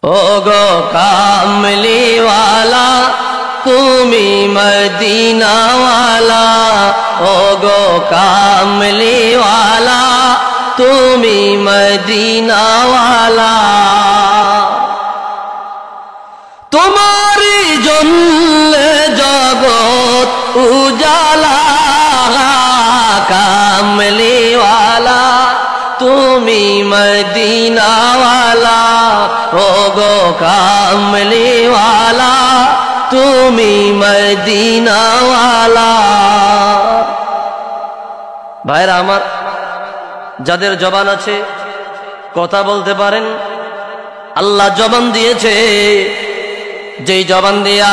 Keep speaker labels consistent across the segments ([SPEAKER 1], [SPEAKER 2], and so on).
[SPEAKER 1] ও গো কামলিওয়ালা তুমি মদিনাওয়ালা, ও গো কামলিওয়ালা তুমি মদিনাওয়ালা। তোমারি জন্য জগৎ উজালা, কামলিওয়ালা তুমি মদিনাওয়ালা, ও গো কামলিওয়ালা তুমি মদিনাওয়ালা। ভাইরা আমার, যাদের জবান আছে কথা বলতে পারেন, আল্লাহ জবান দিয়েছে, যেই জবান দিয়া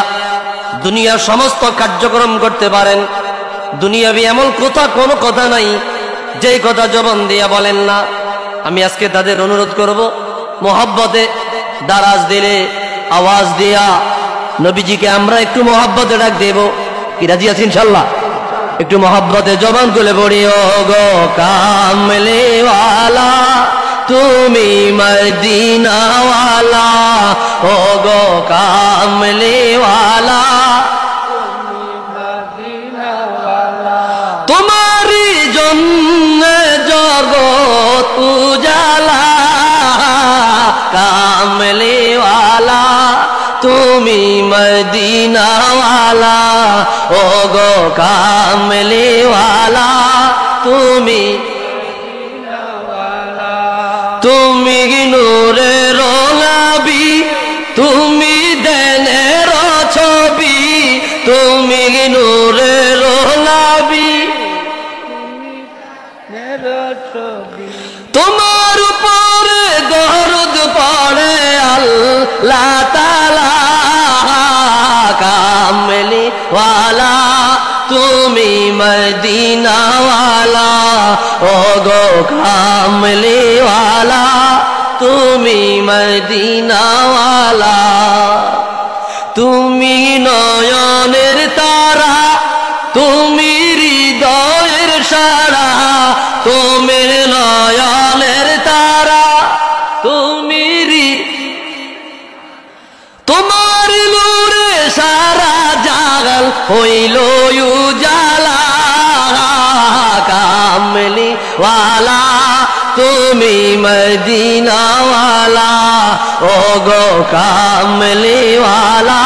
[SPEAKER 1] দুনিয়ার সমস্ত কার্যক্রম করতে পারেন। দুনিয়াবি এমন কোনো কথা নাই যেই কথা জবান দিয়া বলেন না। আমি আজকে তাদের অনুরোধ করব, মোহাব্বতে দারাজ দিলে আওয়াজ দিয়া নবীজিকে আমরা একটু মোহাব্বতে ডাক দেব। কি রাজি আছি ইনশাল্লাহ? একটু মোহাব্বতে জবান খুলে পড়ি, ও গো কামলিওয়ালা তুমি মদিনাওয়ালা, ও গো কামলিওয়ালা তোমারি জন্য জগৎ উজালা, কামলিওয়ালা তুমি মদিনাওয়ালা, ও গো কামলিওয়ালা তুমি। তুমি নূরের নবী, তুমি দেনের ছবি, তুমি নূরের নবী, তোমার উপরে দরুদ পড়ে আল্লাহ তাআলা, কামলিওয়ালা তুমি মদিনাওয়ালা, ও গো কামলিওয়ালা তুমি মদিনাওয়ালা। তুমি নয়নের তারা, তুমি হৃদয়ের সারা, তুমি নয়নের তারা, তুমি তোমার নূরে সারা জাগাল হইল উজালা, কামলিওয়ালা তুমি মদিনাওয়ালা, ও গো কামলিওয়ালা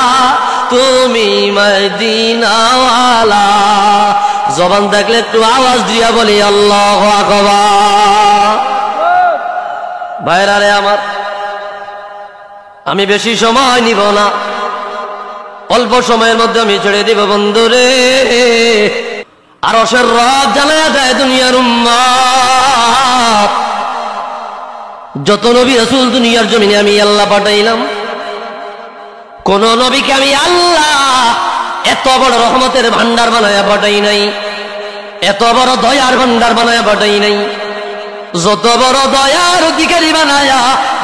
[SPEAKER 1] তুমি মদিনাওয়ালা। জবান থাকলে একটু আওয়াজ দিয়া বলি আল্লাহু আকবার। ভাইরা রে আমার, আমি বেশি সময় নিব না, অল্প সময়ের মধ্যে আমি ছেড়ে দিব বন্ধুরে। আরশের রব জানায়া দেয় দুনিয়ার উম্মত, যত নবী রাসূল দুনিয়ার জমিনে আমি আল্লাহ পাঠাইলাম, কোন নবীকে আমি আল্লাহ এত বড় রহমতের ভান্ডার বানায়া পাঠাই নাই, এত বড় দয়ার ভান্ডার বানায়া পাঠাই নাই। যত বড় দয়ার অধিকারী বানায়া,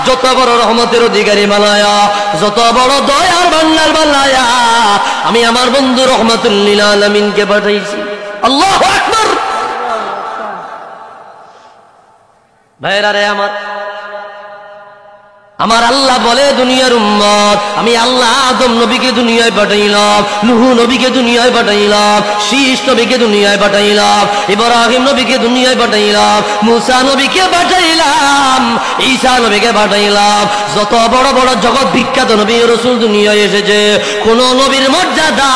[SPEAKER 1] যত বড় রহমতের অধিকারী বানায়া, যত বড় দয়ার ভান্ডার বানায়া আমি আমার বন্ধু রহমাতুল লিল আলামিনকে পাঠাইছি। আল্লাহু আকবার। ভাইরা রে আমার আল্লাহ বলে দুনিয়ার উম্মত, আমি আল্লাহ আদম নবীকে দুনিয়ায় পাঠাইলাম, নূহ নবীকে দুনিয়ায় পাঠাইলাম, শীষ নবীকে দুনিয়ায় পাঠাইলাম, ইব্রাহিম নবীকে দুনিয়ায় পাঠাইলাম, মুসা নবীকে পাঠাইলাম, ঈসা নবীকে পাঠাইলাম। যত বড় বড় জগৎ বিখ্যাত নবী রাসূল দুনিয়ায় এসেছে, কোন নবীর মর্যাদা,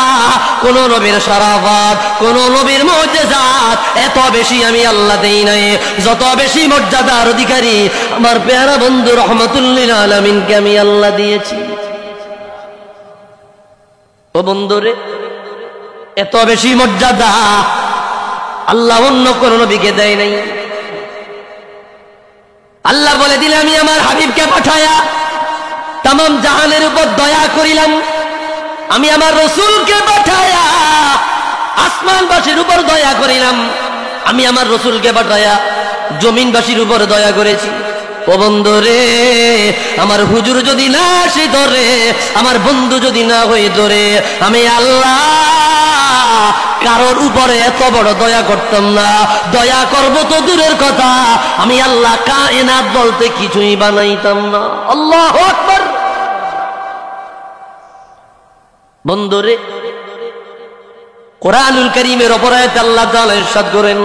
[SPEAKER 1] কোন নবীর শরাফত, কোন নবীর মুজিজাত এত বেশি আমি আল্লাহ দেই নাই, যত বেশি মর্যাদার অধিকারী আমার প্যারা বন্ধু রহমাতুল লিল আলামিনকে আমি আল্লাহ দিয়েছি। ও বন্ধুরে, এত বেশি মর্যাদা আল্লাহ অন্য কোন নবীকে দেয় নাই। আল্লাহ বলে দিলে আমি আমার হাবিবকে পাঠায়া তামাম জাহানের উপর দয়া করিলাম, আমি আমার রসুলকে পাঠায়া আসমানবাসীর উপর দয়া করিলাম, আমি আমার রসুলকে পাঠায়া জমিনবাসীর উপর দয়া করেছি। ও বন্ধুরে, আমার হুজুর যদি না আসে ধরে, আমার বন্ধু যদি না হয়ে ধরে, আমি আল্লাহ কারোর উপরে এত বড় দয়া করতাম না। দয়া করবো তো দূরের কথা, আমি আল্লাহ কায়নাত বলতে কিছুই বানাইতাম না। আল্লাহু আকবার। বন্ধুরে, কোরআনুল কারীমের অপর আয়াতে আল্লাহ তাআলা ইরশাদ করেন,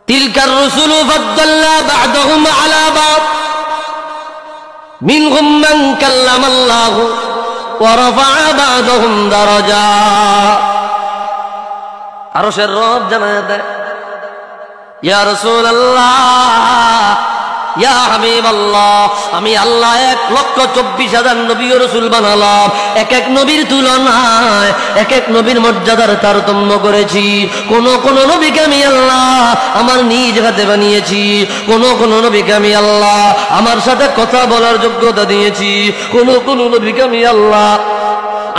[SPEAKER 1] তিলকার রুসুলু ফাদ্দালনা বা'দাহুম আলা বা'দ মিনহুম মান কাল্লামাল্লাহু ওয়া রাফা'a বা'দাহুম দারাজাত। আরশের রব জানায় দেয়, ইয়া রাসূলুল্লাহ, ইয়া হাবিবাল্লাহ, আমি আল্লাহ 1,24,000 নবী ও রাসূল বানালাম। এক এক নবীর তুলনায় এক এক নবীর মর্যাদার তারতম্য করেছি। কোন কোন নবীকে আমি আল্লাহ আমার নিজ হাতে বানিয়েছি, কোন কোন নবীকে আমি আল্লাহ আমার সাথে কথা বলার যোগ্যতা দিয়েছি, কোন কোন নবীকে আমি আল্লাহ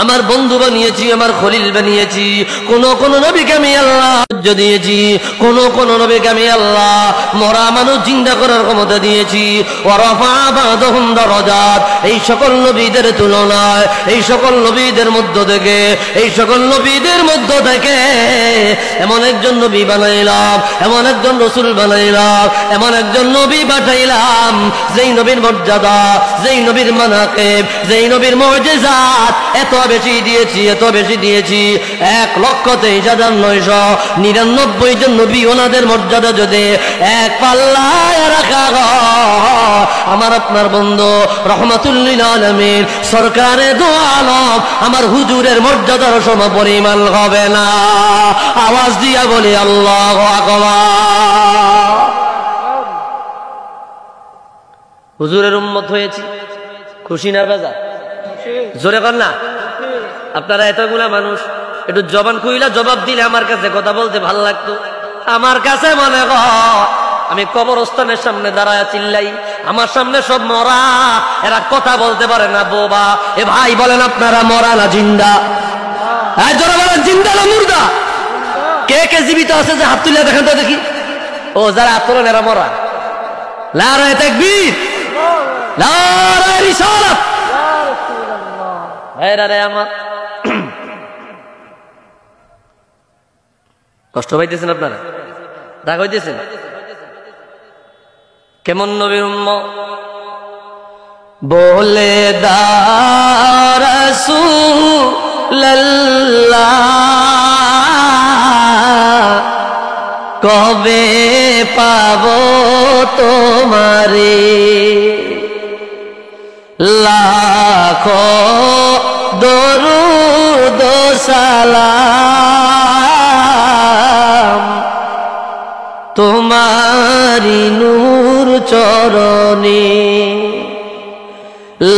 [SPEAKER 1] আমার বন্ধু বানিয়েছি, আমার খলিল বানিয়েছি, কোন কোন নবীকে আমি আল্লাহ দিয়েছি, কোন কোন নবীকে আমি আল্লাহ মরা মানুষ জিন্দা করার ক্ষমতা দিয়েছি। ওয়া রাফা'a বা'দাহুম দারাজাত। এই সকল নবীদের তুলনায়, এই সকল নবীদের মধ্য থেকে, এই সকল নবীদের মধ্য থেকে এমন একজন নবী বানাইলাম, এমন একজন রাসূল বানাইলাম, এমন একজন নবী পাঠাইলাম যেই নবীর মর্যাদা, যেই নবীর মানাকিব, যেই নবীর মুজিজাত এত বেশি দিয়েছি, এত বেশি দিয়েছি। 1,23,999 জন নবী, ওনাদের মর্যাদা যদি এক পাল্লায় রাখা হয়, আমার আপনার বন্ধু রহমাতুল লিল আলামিন সরকারে দো আলম আমার হুজুরের মর্যাদার সমপরিমাণ হবে না। আওয়াজ দিয়া বলি আল্লাহু আকবার। হুজুরের উম্মত হয়েছি, খুশি না বেজার? জোরে কর না। আপনারা এতগুলা মানুষ একটু জবান খুইলা জবাব দিলে আমার কাছে কথা বলতে ভালো লাগতো। আমার কাছে মনে হয় আমি কবরস্থানের সামনে দাঁড়ায় চিল্লাই, আমার সামনে সব মরা, এরা কথা বলতে পারে না। বোবা এ ভাই বলেন আপনারা মরা না জিন্দা? জোরে বলেন, জিন্দা না মুর্দা? কে কে জীবিত আছে যে হাত তুলে দেখেন তো দেখি। ও যারা হাত তোলেন এরা মরা। নারায়ে তাকবীর, নারায়ে রিসালাত। ভাইরা আমার, কষ্ট পাইতেছেন আপনারা? রাগ হইতেছেন? কেমন নবীর উম্মত বলে দাও রাসূলুল্লাহ, কবে পাবো তোমারে? লাখো দরুদ সালাম তোমারি নূর চরণে,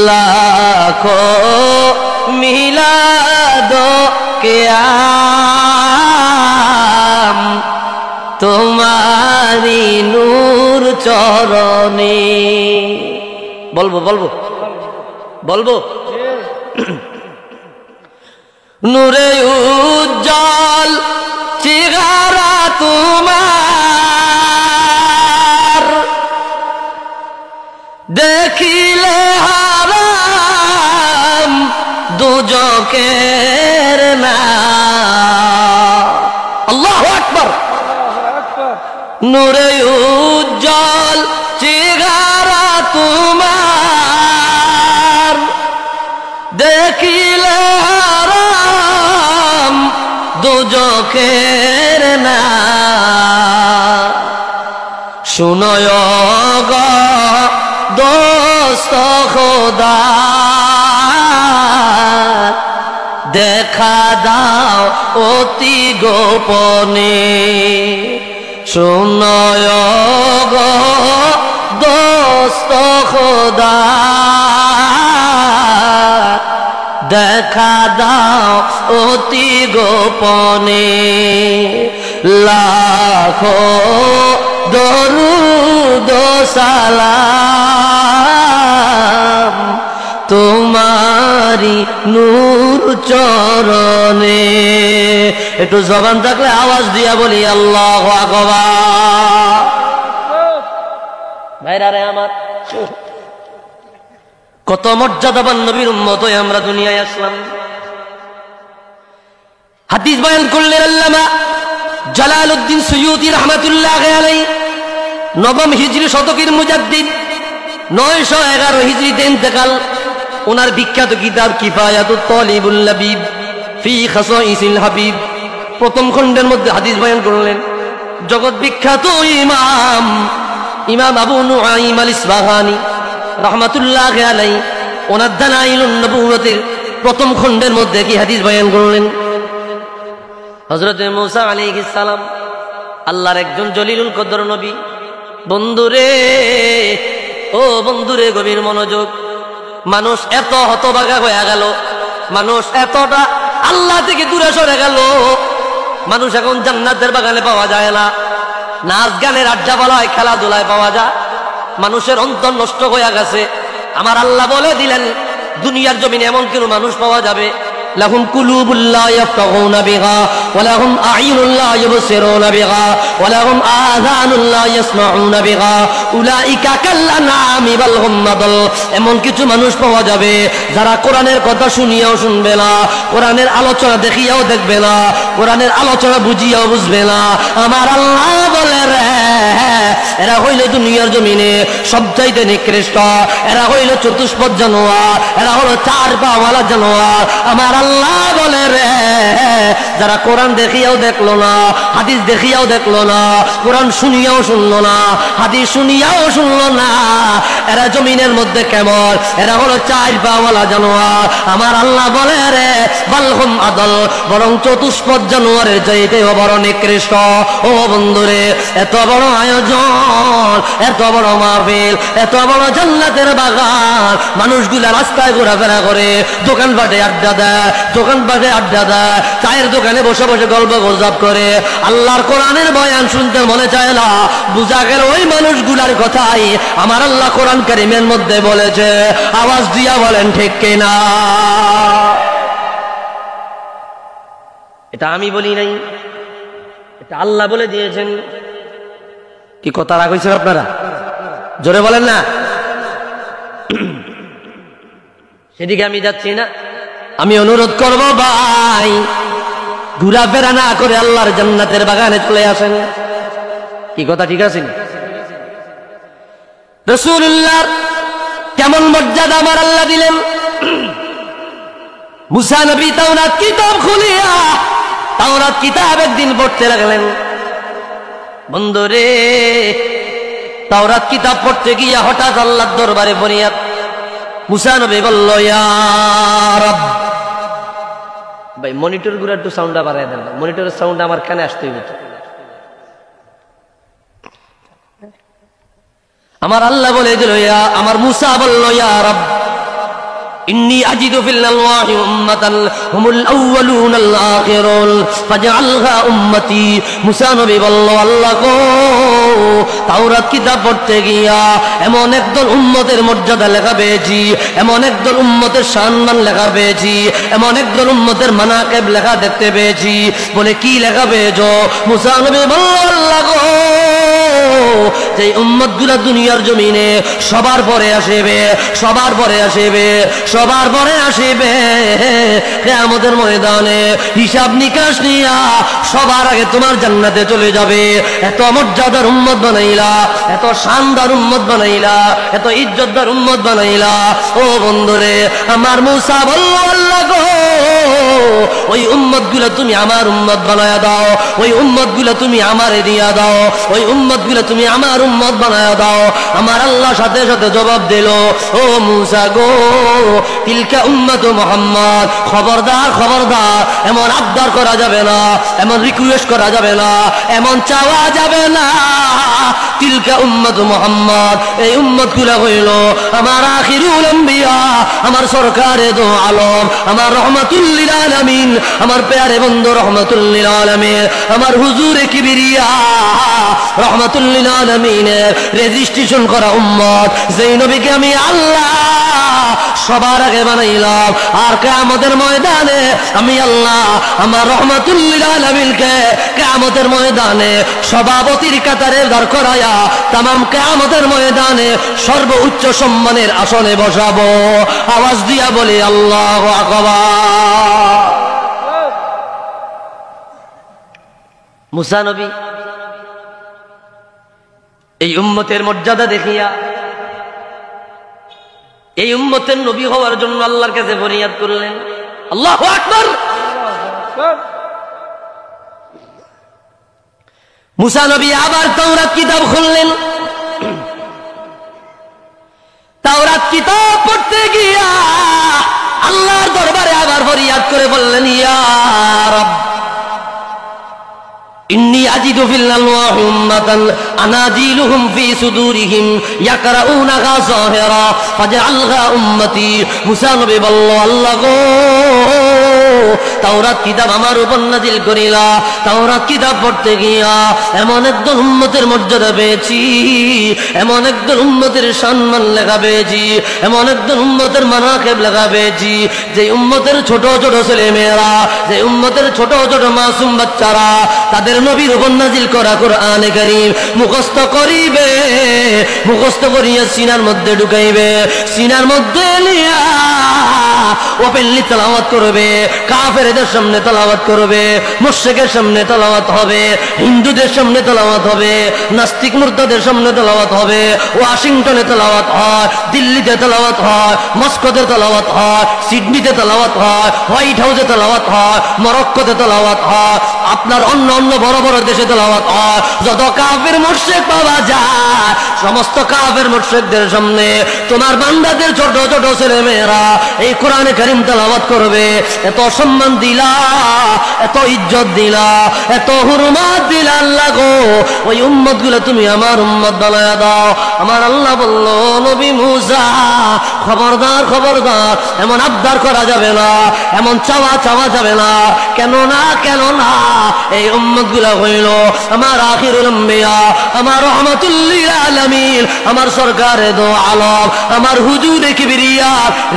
[SPEAKER 1] লাখো মিলাদ কিয়াম তোমারি নূর চরণে। বলবো বলবো বলবো নূরে উজ্জ্বল চেহারা তোমার, দেখিলে হারাম দুজকের না। আল্লাহু আকবার। নূরে উজ্জ্বল চেহারা তোমার, দেখিলে হারাম দুজকের না। শুনয় গো দোস্ত খোদা, দেখা দাও অতি গোপনে। শুনয় গো দোস্ত খোদা, দেখা দাও অতি গোপনে। লাখো দরুদ সালাম তোমারি নূর চরণে। একটু জবান থাকলে আওয়াজ দিয়া বলি আল্লাহু আকবার। ভাইরা রে আমার, কত মর্যাদাবান নবীর উম্মত হয়ে আমরা দুনিয়ায় আসলাম। হাদিস বয়ান করলেন আল্লামা জালালউদ্দিন সুয়ুতী রাহমাতুল্লাহি আলাইহি, নবম হিজরি শতকের মুজাদ্দিদ, 911 হিজরিতে ইন্তেকাল। ওনার বিখ্যাত কিতাব কিফায়াতুত তালিবুল লাবিব ফি খাসাইসিল হাবিব প্রথম খণ্ডের মধ্যে হাদিস বয়ান করলেন। জগৎ বিখ্যাত ইমাম আবু নুআইম আল ইসবাহানি রাহমাতুল্লাহি আলাইহি ওনার দালাইলুন নবুওয়াতের প্রথম খণ্ডের মধ্যে কি হাদিস বয়ান করলেন? হযরত মূসা আলাইহিস সালাম আল্লাহর একজন জলিলুল কদর নবী। বন্ধুরে, ও বন্ধুরে, গভীর মনোযোগ। মানুষ এত হতভাগা হয়ে গেল, মানুষ এতটা আল্লাহ থেকে দূরে সরে গেল, মানুষ এখন জান্নাতের বাগানে পাওয়া যায় না, নাচ গানের আড্ডাবালায় খেলাধুলায় পাওয়া যায়। মানুষের অন্তর নষ্ট হয়ে গেছে। আমার আল্লাহ বলে দিলেন দুনিয়ার জমিনে এমন কোন মানুষ পাওয়া যাবে লাহুম কুলুবুল লা ইয়াফকাহুনা বিহা ওয়া লাহুম আ'ইনুল লা ইবসিরুনা বিহা ওয়া লাহুম আযানুল লা ইয়াসমাউনা বিহা উলাইকা কাল আনআমি বাল হুম আদাল। এমন কিছু মানুষ পাওয়া যাবে যারা কোরআনের কথা শুনিয়াও শুনবে না, কোরআনের আলোচনা দেখিয়াও দেখবে না, কোরআনের আলোচনা বুঝিয়াও বুঝবে না। আমার আল্লাহ বলে রে, এরা হইল দুনিয়ার জমিনে সবচাইতে নিকৃষ্ট, এরা হইল চতুষ্পদ জানোয়ার, এরা হলো চার পাওয়ালা জানোয়ার। আমার আল্লাহ বলে রে, যারা কোরআন দেখিয়াও দেখলো না, হাদিস দেখিয়াও দেখলো না, কোরআন শুনিয়াও শুনলো না, হাদিস শুনিয়াও শুনলো না, এরা জমিনের মধ্যে কেমন? এরা হলো চার পাওয়ালা জানোয়ার। আমার আল্লাহ বলে রে বালহুম আদল, বরং চতুষ্পদ জানোয়ারের চাইতেও বড় নিকৃষ্ট। ও বন্ধুরে, এত বড় আয়োজন, এত বড় মাহফিল, এত বড় জান্নাতের বাগান, মানুষগুলা রাস্তায় ঘোরাফেরা করে, দোকানপাটে আড্ডা দেয়, দোকানপাটে আড্ডা দেয়, চায়ের দোকানে বসে বসে গল্প গুজব করে, আল্লাহর কোরআনের বয়ান শুনতে মনে চায় না। বুঝা গেল ওই মানুষগুলার কথাই আমার আল্লাহ কোরআন কারীমের মধ্যে বলেছে। আওয়াজ দিয়া বলেন ঠিক কিনা? এটা আমি বলি নাই, এটা আল্লাহ বলে দিয়েছেন। কি কথা রাগ হয়েছে আপনারা? জোরে বলেন না। সেদিকে আমি যাচ্ছি না। আমি অনুরোধ করব ভাই, ঘোরাফেরা না করে আল্লাহর জান্নাতের বাগানে চলে আসেন। কি কথা ঠিক আছে? রাসূলুল্লাহর কেমন মর্যাদা আমার আল্লাহ দিলেন। মুসা নবী তাওরাত কিতাব খুলিয়া তাওরাত কিতাব একদিন পড়তে লাগলেন। বন্ধুরে, তাওরাত কিতাব পড়তে গিয়া হঠাৎ আল্লাহর দরবারে ফরিয়াদ। মুসা নবী বলল, ইয়া রাব। ভাই মনিটর গুলো একটু সাউন্ডটা বাড়ায় দেন, মনিটরের সাউন্ড আমার কানে আসতে হইবে। আমার আল্লাহ বলে দিল, আমার মুসা বলল, ইয়া রাব ইন্নী আজিদু ফিল আলওয়াহি উম্মাতান হুমুল আউয়ালুনাল আখিরুন ফাজআলহা উম্মতি। মুসা নবী বলল, আল্লাহ গো, তাওরাত কিতাব পড়তে গিয়া এমন একদল উম্মতের মর্যাদা লেখা পেয়েছি, এমন একদল উম্মতের সম্মান লেখা পেয়েছি, এমন একদল উম্মতের মানাকিব লেখা দেখতে পেয়েছি। বলে কি লেখা পেয়েছো? মুসা নবী বলল, আল্লাহ গো, যে উম্মত গুলা দুনিয়ার জমিনে সবার পরে আসবে, সবার পরে আসবে, সবার পরে আসবে কিয়ামতের ময়দানে হিসাব নিকাশ নিয়া সবার আগে তোমার জান্নাতে চলে যাবে। এত মর্যাদার উম্মত বানাইলা, এত শানদার উম্মত বানাইলা, এত ইজ্জতদার উম্মত বানাইলা। ও বন্ধুরে, আমার মুসা বলল, আল্লাহ গো, ওই উম্মত গুলা তুমি আমার উম্মত বানায়া দাও, ওই উম্মত গুলা তুমি আমারে দিয়া দাও, ওই উম্মত গুলা তুমি আমার উম্মত বানায়া দাও। আমার আল্লাহ সাথে সাথে জবাব দিল, ও মুসা গো, তিলকা উম্মত মুহাম্মদ, খবরদার খবরদার, এমন আবদার করা যাবে না, এমন রিকোয়েস্ট করা যাবে না, এমন চাওয়া যাবে না। তিলকা উম্মত মুহাম্মদ, এই উম্মত গুলা হইল আমার আখিরুল আম্বিয়া, আমার সরকারে দো আলম, আমার রহমাতুল লিল আলামিন, আমার প্যারে বন্ধু রহমাতুল লিল আলামিন, আমার হুজুরে কিবরিয়া রহমাতুল লিল আলামিনের রেজিস্ট্রেশন করা উম্মত, যেই নবীকে আমি আল্লাহ সবার আগে বানাইলাম। আর কিয়ামতের ময়দানে আমি আল্লাহ আমার রহমাতুল লিল আলামিনকে কিয়ামতের ময়দানে সভাপতির কাতারে দাঁড় করায়া তামাম কিয়ামতের ময়দানে সর্বোচ্চ সম্মানের আসনে বসাবো। আওয়াজ দিয়া বলি আল্লাহু আকবার। মুসা নবী এই উম্মতের মর্যাদা দেখিয়া, এই উম্মতের নবী হওয়ার জন্য আল্লাহর কাছে ফরিয়াদ করলেন। আল্লাহু আকবার। মুসা নবী আবার তাওরাত কিতাব খুললেন। তাওরাত কিতাব পড়তে গিয়া আল্লাহর দরবারে আবার ফরিয়াদ করে বললেন, ইয়া রাব ইন্নী আজিদু ফিল আলওয়াহি উম্মাতান আনাজিলুহুম ফি সুদুরিহিম ইয়াকরাউনাহা যাহিরা ফাজআলহা উম্মতি। মুসা নবী বলল, আল্লাহ গো, তাওরাত কিতাব আমার উপর নাজিল করিলা। তাওরাত কিতাব পড়তে গিয়া এমন একজন উম্মতের মর্যাদা পেয়েছি, এমন একজন উম্মতের সম্মান লেখা পেয়েছি, এমন একজন উম্মতের মানাকিব লেখা পেয়েছি, যে উম্মতের ছোট ছোট ছেলে মেয়েরা, যে উম্মতের ছোট ছোট মাসুম বাচ্চারা তাদের নবীর উপর নাজিল করা কোরআনে কারীম মুখস্থ করিবে, মুখস্থ করিয়া সিনার মধ্যে ঢুকাইবে, সিনার মধ্যে নিয়া ওপেনলি তেলাওয়াত করবে, কাফেরদের সামনে তেলাওয়াত করবে, মুশরিকের সামনে তেলাওয়াত হবে, হিন্দুদের সামনে তেলাওয়াত হবে, নাস্তিক মুরতাদের সামনে তেলাওয়াত হবে, ওয়াশিংটনে তেলাওয়াত হয়, দিল্লিতে তেলাওয়াত হয়, মস্কোতে তেলাওয়াত হয়, সিডনিতে তেলাওয়াত হয়, হোয়াইট হাউসে তেলাওয়াত হয়, মরক্কোতে তেলাওয়াত হয়, আপনার অন্য অন্য বড় বড় দেশে তেলাওয়াত হয়। যত কাফের মুশরিক পাওয়া যায় সমস্ত কাফের মুশরিকদের সামনে তোমার বান্দাদের ছোট ছোট ছেলে মেয়েরা এই কোরআনে কারীম তেলাওয়াত করবে। এত সম্মান দিলা, এত ইজ্জত দিলা, এত হুরমাত দিলা আল্লাহ গো, ওই উম্মতগুলো তুমি আমার উম্মত বানায়া দাও। আমার আল্লাহ বলল, নবী মুসা খবরদার খবরদার, এমন আবদার করা যাবে না, এমন চাওয়া চাওয়া যাবে না। কেন না, কেন না, এই উম্মতগুলো হইল আমার আখিরুল আম্বিয়া, আমার রহমাতুল লিল আলামিন, আমার সরকারে দো আলম, আমার হুজুরে কিবরিয়া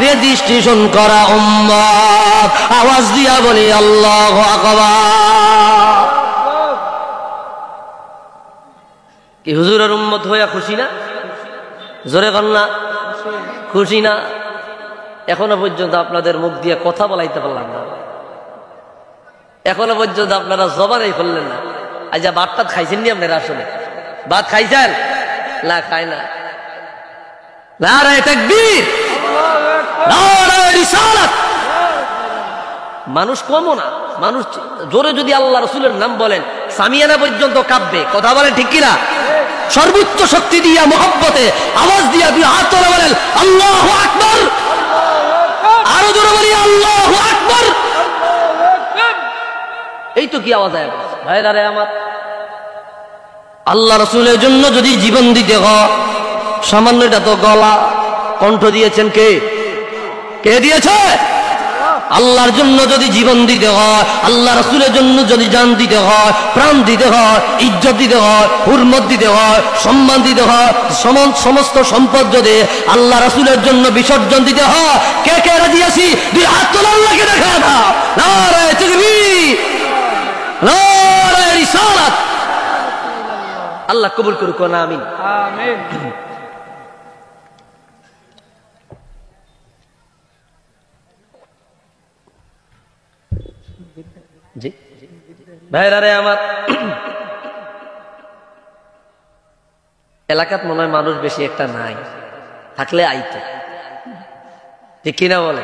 [SPEAKER 1] রেজিস্ট্রেশন করা উম্মত। আওয়াজ দিয়া বলি আল্লাহু আকবার। কি হুজুরের উম্মত হইয়া খুশি না? জোরে বল না, খুশি না? এখনো পর্যন্ত আপনাদের মুখ দিয়ে কথা বলাইতে পারলাম না, এখনো পর্যন্ত আপনারা জবানই করলেন না। আজ ভাত খাইছেন নি আপনারা? আসলে ভাত খাইছেন না? খায় না। নারায়ে তাকবীর, নারায়ে রিসালাত। মানুষ কমও না, মানুষ জোরে যদি আল্লাহ রাসূলের নাম বলেন সামিয়ানা পর্যন্ত কাঁপবে। কথা বলেন ঠিক কিনা? সর্বোচ্চ শক্তি দিয়া মহব্বতে আওয়াজ দিয়া দুই হাত তোলা বলেন আল্লাহু আকবার। আরো জোরে বলি আল্লাহু আকবার। এই তো কি আওয়াজ হয় ভাইরা রে আমার। আল্লাহ রাসূলের জন্য যদি জীবন দিতে হয়, সামান্য এটা তো গলা কণ্ঠ দিয়েছেন কে? কে দিয়েছে? আল্লাহর জন্য যদি জীবন দিতে হয়, আল্লাহ রাসূলের জন্য যদি জান দিতে হয়, প্রাণ দিতে হয়, ইজ্জত দিতে হয়, হুরমত দিতে হয়, সম্মান দিতে হয়, সমস্ত সম্পদ যদি আল্লাহ রাসূলের জন্য বিসর্জন দিতে হয়, কে কে রাজি আছি? দুই হাত তোলা, আল্লাহকে দেখা দাও। নারায়ে তাকবীর, নারায়ে রিসালাত। আল্লাহ কবুল করুক, আমিন আমিন। জি ভাইরা রে আমার, এলাকাত মনে হয় মানুষ বেশি একটা নাই, থাকলে আইতো, ঠিক কিনা বলে?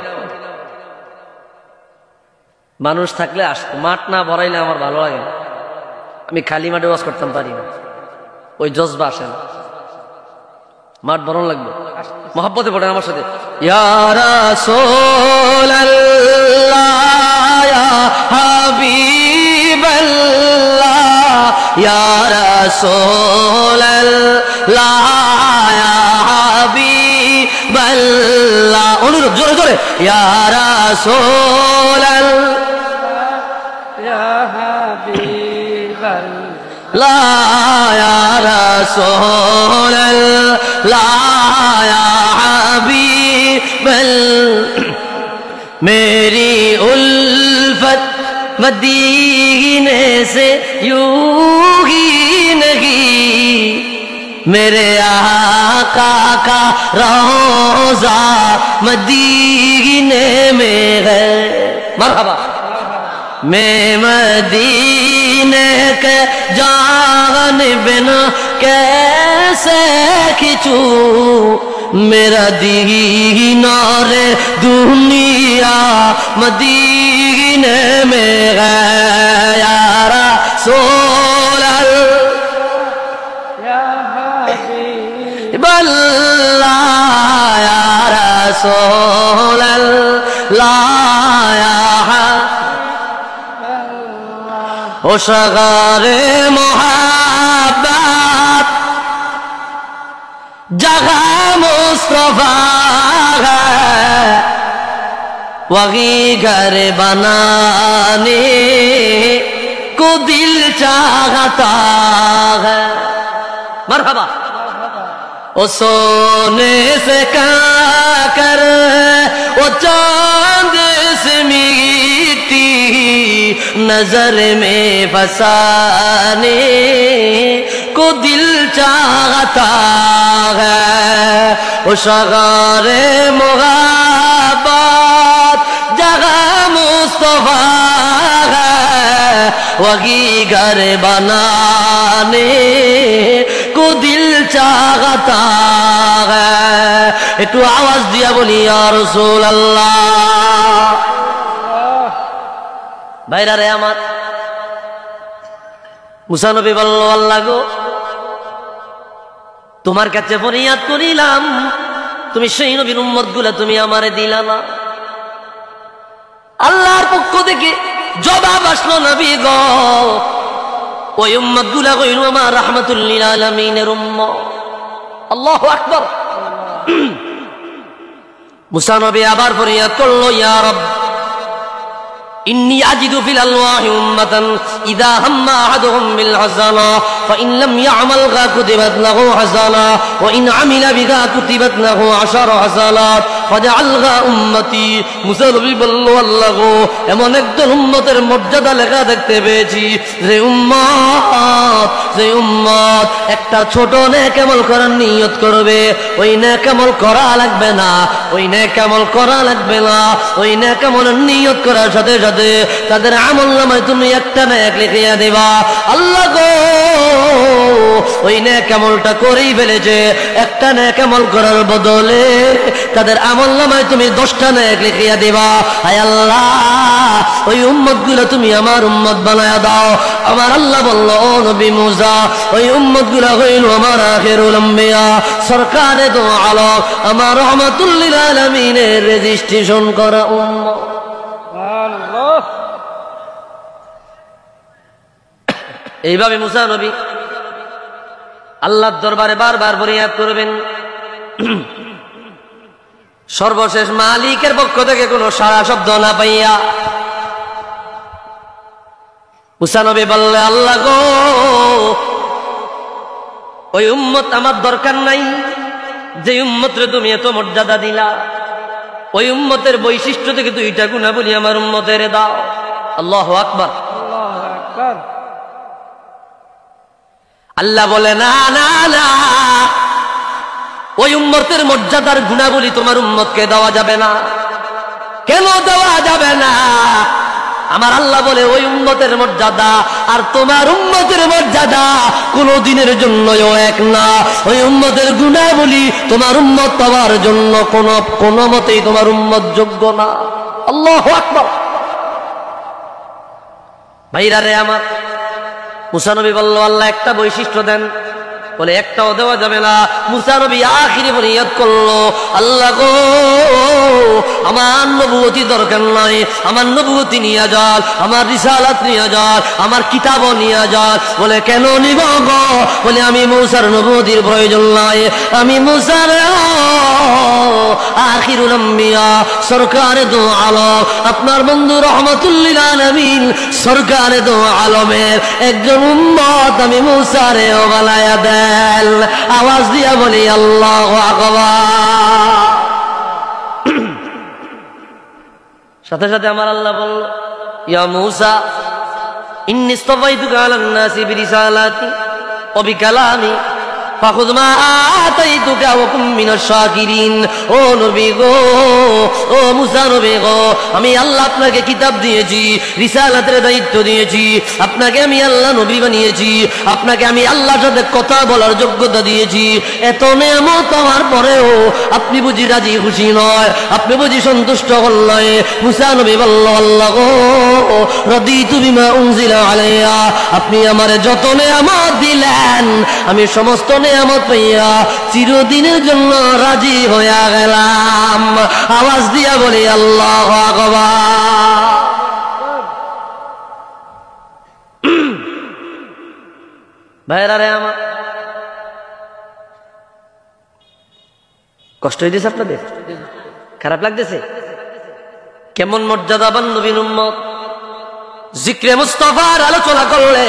[SPEAKER 1] মানুষ থাকলে আসতো, মাঠ না ভরাইলে আমার ভালো লাগে না। আমি খালি মাঠে ওয়াজ করতাম পারি না, ওই জজবা আসে না। মাঠ ভরণ লাগবে। মহব্বতে পড়েন আমার সাথে, ইয়া রাসূলুল্লাহ ইয়া হাবিবাল্লাহ ইয়া রাসূলুল্লাহ ইয়া হাবিবাল্লাহ। অনুরোধ জোরে জোরে, ইয়া রাসূলুল্লাহ ইয়া হাবিবাল্লাহ ইয়া রাসূলুল্লাহ ইয়া হাবিবাল্লাহ। मेरी उल्फत मदीने से यूं ही नहीं, मेरे आका का रोज़ा मदीने में है। मरहबा। मैं मदीने के जानिब न कैसे खिंचूं, मेरा दीनार दुनिया मदीने में है या रसूल या हबीब अल्लाह या रसूल अल्लाह या ओ शगारे मोहब्बत जगह मुस्तफा है वही घर बनाने को दिल चाहता है। मरहबा। ओ सोने से काकर वो चांद से मिट्टी नजर में फसाने को दिल चाहता है। ओ शगारे मोहब्बत जगह मुस्तफा है वही घर बनाने को दिल चाहता है। একটু আওয়াজ দিয়া বলি ইয়া রাসূলুল্লাহ। ভাইরা রে আমার, মুসা নবী বলল আল্লাহ গো তোমার কাছে ফরিয়াদ করিলাম, তুমি সেই নবীর উম্মত গুলা তুমি আমারে দিলা না। আল্লাহর পক্ষ থেকে জবাব আসলো নবী গো ওই উম্মত গুলা কইল আমার রাহমাতুল লিল আলামিনের উম্মত। আল্লাহু আকবার। মুসা নবী আবার ফরিয়াদ করলো ইয়া রব ইন্নী আজিদু ফিল আলওয়াহি উম্মাতান ইযা হাম্মা আহাদুহুম বিল হাসানা ফাইন লাম ইয়ামালহা কুতিবাত লাহু হাসানা ওয়া ইন আমিলা বিহা কুতিবাত লাহু 10 হাসানাত ফাজআলহা উম্মতি। মুসা নবী বলল আল্লাহ গো এমন একজন উম্মতের মর্যাদা লেখা দেখতে পেয়েছি যে উম্মত একটা ছোট নেক আমল করার নিয়ত করবে, ওই নেক আমল করা লাগবে না, ওই নেক আমল করা লাগবে না, ওই নেক আমলের নিয়ত করার সাথে সাথে তাদের আমলনামায় তুমি একটা নেক লিখিয়া দিবা। আল্লাহ গো ওই নেক আমলটা করেই ফেলেছে, একটা নেক আমল করার বদলে তাদের আমলনামায় তুমি 10টা নেক লিখিয়া দিবা। হায় আল্লাহ ওই উম্মতগুলো তুমি আমার উম্মত বানায়া দাও। আমার আল্লাহ বলল ও নবী মুসা ওই উম্মতগুলো হইল আমার আখিরুল আম্বিয়া সরকারে দো আলম আমার রাহমাতুল লিল আলামিনের রেজিস্ট্রেশন করা উম্মত। এইভাবে মুসা নবী আল্লাহর দরবারে বারবার ফরিয়াদ করবেন। সর্বশেষ মালিকের পক্ষ থেকে কোনো সাড়া শব্দ না পাইয়া মুসা নবী বললে আল্লাহ গো ওই উম্মত আমার দরকার নাই যে উম্মতরে তুমি এত মর্যাদা দিলা, ওই উম্মতের বৈশিষ্ট্য থেকে 2টা গুণাবলী আমার উম্মতের দাও। আল্লাহু আকবার। আল্লাহ বলে না না না ওই উম্মতের মর্যাদার গুণাবলী তোমার উম্মতকে দেওয়া যাবে না। কেন দেওয়া যাবে না? আমার আল্লাহ বলে ওই উম্মতের মর্যাদা আর তোমার উম্মতের মর্যাদা কোনো দিনের জন্যও এক না। ওই উম্মতের গুণাবলী তোমার উম্মত পাওয়ার জন্য কোনো মতেই তোমার উম্মত যোগ্য না। আল্লাহু আকবার। ভাইরা রে আমার, মুসা নবী বলল আল্লাহ একটা বৈশিষ্ট্য দেন, বলে একটাও দেওয়া যাবে না। মুসা নবী আখিরি ফরিয়াদ করলো আল্লাহ গো আমার নবুয়তি দরকার নাই, আমার নবুয়তি নিয়ে যান, আমার রিসালাত নিয়ে যান, আমার কিতাবও নিয়ে যান। বলে কেন নিব গো? বলে আমি মুসার নবুয়তির প্রয়োজন নাই, আমি মুসার আখিরুল আম্বিয়া সরকারে দো আলম আপনার বন্ধু রাহমাতুল লিল আলামিন সরকারে দো আলমের একজন উম্মত আমি মুসারেও বানায়া দেন। আওয়াজ দিয়া বলি আল্লাহু আকবার। সাথে সাথে আমার আল্লাহ বলল ইয়া মুসা ইন্নী ইসতাফাইতুকা আলান নাসি বিরিসালাতি ওয়া বিকালামি ফাখুয মা আতাইতুকা ওয়া কুম মিনাশ শাকিরিন। ও নবী গো, ও মুসা নবী গো, আমি আল্লাহ আপনাকে কিতাব দিয়েছি, রিসালাতের দায়িত্ব দিয়েছি, আপনাকে আমি আল্লাহ নবী বানিয়েছি, আপনাকে আমি আল্লাহর সাথে কথা বলার যোগ্যতা দিয়েছি। এত নেয়ামত হওয়ার পরেও আপনি বুঝি রাজি খুশি নয়, আপনি বুঝি সন্তুষ্ট হন নয়। মুসা নবী বলল, আল্লাহ গো, রাদিতু বিমা উনজিলা আলাইয়া, আপনি আমারে যত নেয়ামত দিলেন আমি সমস্ত নেয়ামত পাইয়া চিরদিনের জন্য রাজি হইয়া গেলাম। আওয়াজ দিয়া বলি আল্লাহু আকবার। ভাইরা রে আমার, কষ্ট হইতেছে আপনাদের? খারাপ লাগতেছে? কেমন মর্যাদাবান নবীর উম্মত। জিক্রে মুস্তাফার আলোচনা করলে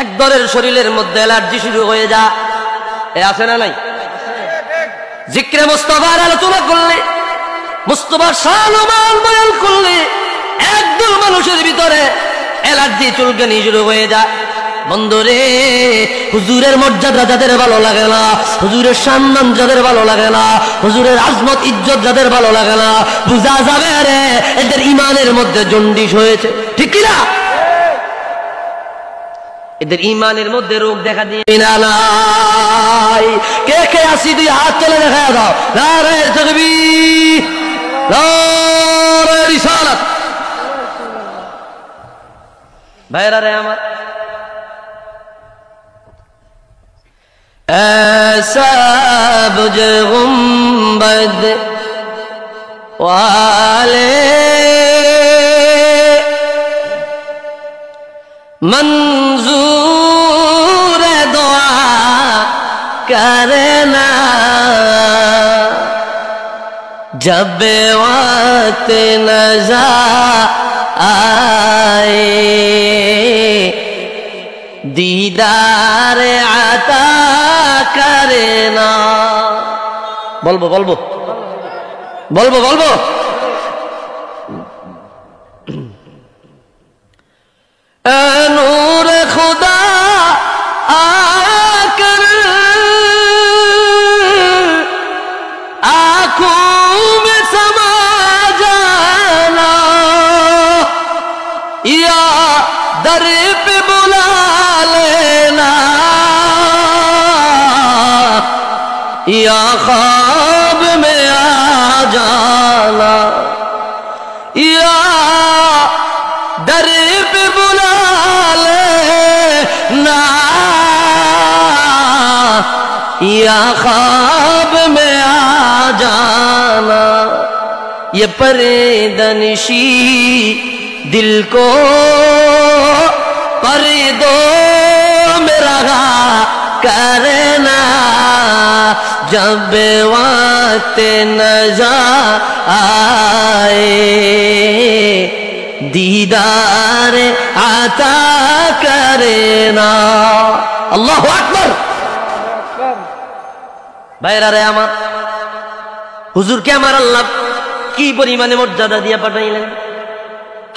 [SPEAKER 1] একদলের শরীরের মধ্যে অ্যালার্জি শুরু হয়ে যা, এ আছে না নাই? জিক্রে মুস্তাফার আলোচনা করলে, মুস্তাফার শান ও মান বয়ান করলে একদল মানুষের ভিতরে অ্যালার্জি চুলকানি শুরু হয়ে যায়। বন্ধুরে, হুজুরের মর্যাদা যাদের ভালো লাগে না, হুজুরের সম্মান যাদের ভালো লাগে না, হুজুরের আজমত ইজ্জত যাদের ভালো লাগে না, বুঝা যাবে রে এদের ইমানের মধ্যে জন্ডিস হয়েছে, ঠিক কিনা? এদের ইমানের মধ্যে রোগ দেখা দিয়ে নাই। কে কে আসি তুই হাত তুলে দেখা দাও। নারে তাকবীর, নারে রিসালাত। ভাইরা রে আমার, ऐसा बुझ गुंबद वाले मंजूर दुआ करना, जब वक्त नज़र आए दीदार आता करे ना। বলবো বলবো বলবো বলবো নূর खुदा आकर आँखों में समा जाना, या दर पे बुला लेना, या ख्वाब में आ जाना, या दर पे बुला लेना, या ख्वाब में आ जाना। ये पर्दनशी दिल को पर्दों में रहा करना, जब वक्त नज़र आए दीदार आता करना। अल्लाहु আকবার। ভাইরা রে আমার, হুজুরকে আমার আল্লাহ কি পরিমাণে মর্যাদা দিয়া পাঠাইলেন।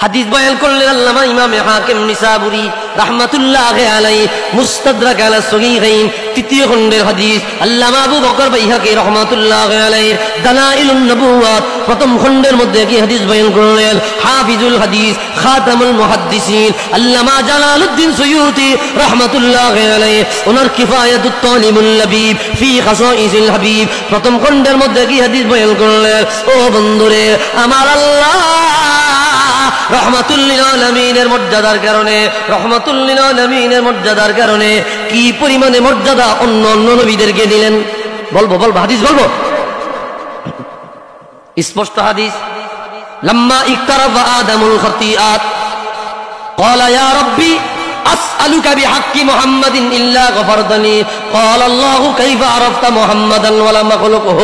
[SPEAKER 1] হাদিস বয়ান করলেন আল্লামা ইমামে হাকিম নিসাবুরি রাহমাতুল্লাহি আলাইহি মুস্তাদরাক আলা সগীরাইন তৃতীয় খণ্ডের হাদিস, আল্লামা আবু বকর বাইহাকি রাহমাতুল্লাহি আলাইহি দালাইলুন নবুওয়াত প্রথম খণ্ডের মধ্যে কি হাদিস বয়ান করলেন। হাফিজুল হাদিস খাতামুল মুহাদ্দিসিন আল্লামা জালালউদ্দিন সুয়ুতি রাহমাতুল্লাহি আলাইহি ওনার কিফায়াতুত তালিবুল লাবিব ফি খাসাইসিল হাবিব প্রথম খণ্ডের মধ্যে কি হাদিস বয়ান করলেন। ও বন্ধুরে আমার, আল্লাহ রহমাতুল লিল আলামিনের মর্যাদার কারণে, রহমাতুল লিল আলামিনের মর্যাদার কারণে কি পরিমাণে মর্যাদা অন্য অন্য নবীদেরকে দিলেন। বলবো বলবো হাদিস বলবো, স্পষ্ট হাদিস। লাম্মা ইকতারাফা আদামুল খাতিয়াত قال يا ربي أسألك بحق محمد إلا غفرتني قال الله كيف عرفت محمدا ولم أخلقه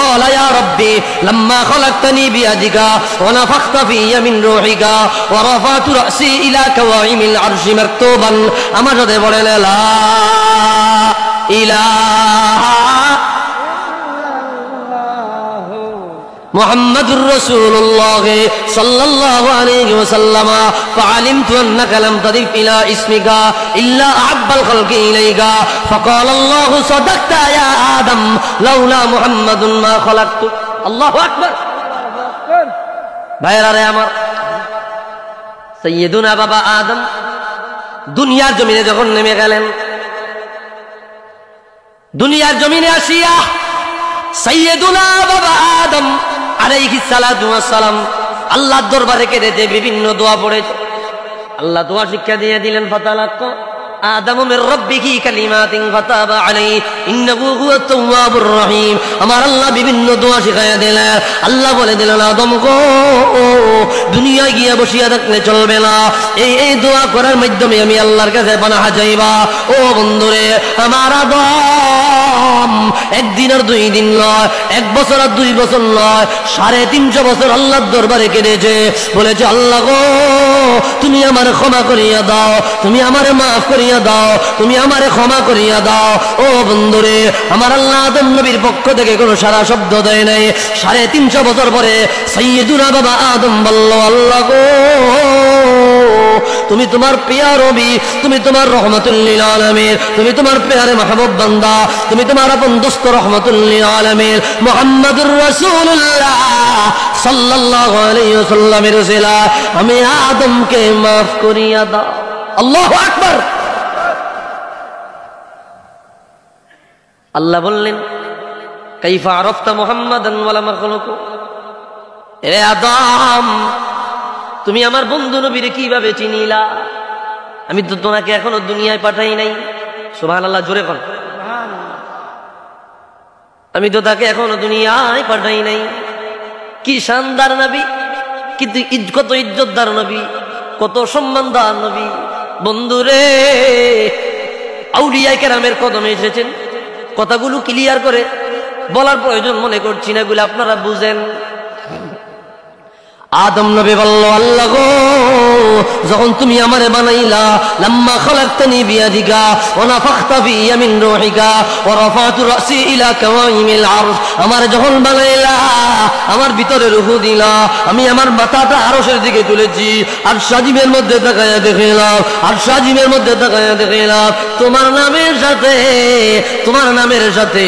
[SPEAKER 1] قال يا ربي لما خلقتني بيدك ونفخت في من روحك ورفعت رأسي إلى كواعب العرش مكتوبا أمجد بولل لا إله মুহাম্মাদুর রাসূলুল্লাহ সাল্লাল্লাহু আলাইহি ওয়াসাল্লাম ফাআলিমতু আন্নাকা লাম তাদিক ইলা ইসমিকা ইল্লা আহাব্বাল খালকি ইলাইকা ফাকাল আল্লাহু সাদাকতা ইয়া আদম লাউলা মুহাম্মাদুন মা খালাকতু। আল্লাহু আকবার। ভাইরা রে আমার, সাইয়্যিদুনা বাবা আদম দুনিয়ার জমিনে যখন নেমে গেলেন, দুনিয়ার জমিনে আসিয়া সাইয়্যিদুনা বাবা আদম আলাইহিস সালাতু ওয়াস সালাম আল্লাহর দরবারে কেঁদেছে, বিভিন্ন দোয়া পড়েছে। আল্লাহ দোয়া শিক্ষা দিয়ে দিলেন, ফাতালাক্কা আদম মির রাব্বিহি কালিমাতিন ফাতাবা আলাইহি ইন্নাহু হুয়াত তাওয়াবুর রহিম। আমার আল্লাহ বিভিন্ন দোয়া শিখাইয়া দিলেন। আল্লাহ বলে দিলেন, আদম গো, দুনিয়ায় গিয়া বসিয়া থাকলে চলবে না, এই দোয়া করার মাধ্যমে আমি আল্লাহর কাছে পানাহ চাইবা। ও বন্ধুরে আমার আদম, একদিন আর 2 দিন নয়, 1 বছর আর 2 বছর নয়, 350 বছর আল্লাহর দরবারে কেঁদেছে, বলেছে, আল্লাহ গো, তুমি আমারে ক্ষমা করিয়া দাও, তুমি আমারে মাফ করিয়া দাও, তুমি আমারে ক্ষমা করিয়া দাও। ও বন্ধুরে আমার আল্লাহ আদম নবীর পক্ষ থেকে কোনো সারা শব্দ দেয় নাই। 350 বছর পরে সাইয়্যিদুনা বাবা আদম বলল, আল্লাহ গো, তুমি তোমার প্রিয় নবী, তুমি তোমার রহমাতুল লিল আলামিন, তুমি তোমার প্রিয় মাহবুব বান্দা, তুমি তোমার আপন দোস্ত রহমাতুল লিল আলামিন মুহাম্মাদুর রাসূলুল্লাহ সাল্লাল্লাহু আলাইহি ওয়াসাল্লামের ওসিলা আমি আদমকে মাফ করিয়া দাও। আল্লাহু আকবার। আল্লাহ বললেন, কাইফা আরাফতা মুহাম্মাদান ওয়া লা মাখলুকু। এ আদম, তুমি আমার বন্ধু নবীরে কিভাবে চিনিলা? আমি তো তোমাকে এখনো দুনিয়ায় পাঠাই নাই। সুবহানাল্লাহ, জোরে বল। আমি তো তাকে এখনো দুনিয়ায় পাঠাই নাই। কি শানদার নবী, কিন্তু কত ইজ্জতদার নবী, কত সম্মানদার নবী। বন্ধুরে, আউলিয়া কেরামের কদমে এসেছেন, কথাগুলো ক্লিয়ার করে বলার প্রয়োজন মনে করছি না, এগুলো আপনারা বুঝেন। আদম নবী বলল, আল্লাহ গো, যখন তুমি আমারে বানাইলা, লাম্মা খালাকতানি বিয়াদিকা ওয়া নাফাখতা ফিয়া মিন রূহিকা ওয়া রাফাতু রাসি ইলা কাওয়াইমিল আরশ, আমারে যখন বানাইলা, আমার ভিতরে রূহ দিলা, আমি আমার মাথাটা আরশের দিকে তুলেছি, আর সাজিমের মধ্যে তাকায়া দেখলাম, আর সাজিমের মধ্যে তাকায়া দেখলাম তোমার নামের সাথে, তোমার নামের সাথে,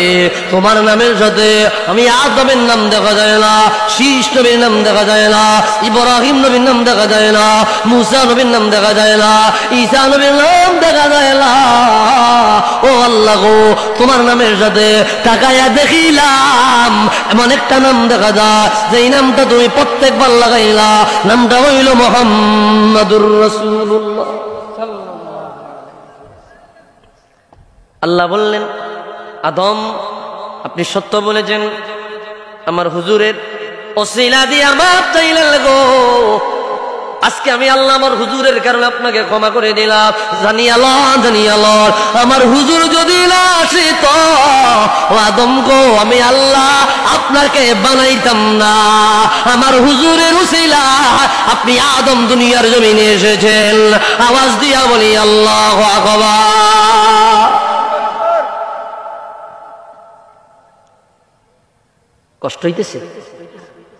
[SPEAKER 1] তোমার নামের সাথে আমি আদমের নাম দেখা যায় না, শীষ নবীর নাম দেখা যায় না, ইব্রাহিম নবীর নাম দেখা যায় না, মুসা নবীর নাম দেখা যায় না, ঈসা নবীর নাম দেখা যায় না। ও আল্লাহ গো, তোমার নামের সাথে তাকায়া দেখিলাম এমন একটা নাম দেখা যায়, যেই নামটা তুমি প্রত্যেকবার লাগাইলা, নামটা হইল মুহাম্মাদুর রাসূলুল্লাহ। আল্লাহ বললেন, আদম, আপনি সত্য বলেছেন, আমার হুজুরের ওসিলা দিয়ে আমার চাইলেন গো, আজকে আমি আল্লাহ আমার হুজুরের কারণে আপনাকে ক্ষমা করে দিলাম। জানিয়ালন, জানিয়ালন, আমার হুজুর যদি না আসিত, আদম গো, আমি আল্লাহ আপনাকে বানাইতাম না। আমার হুজুরের উসিলা আপনি আদম দুনিয়ার জমিনে এসেছেন। আওয়াজ দিয়া বলি আল্লাহু আকবার। কষ্ট হইতেছে?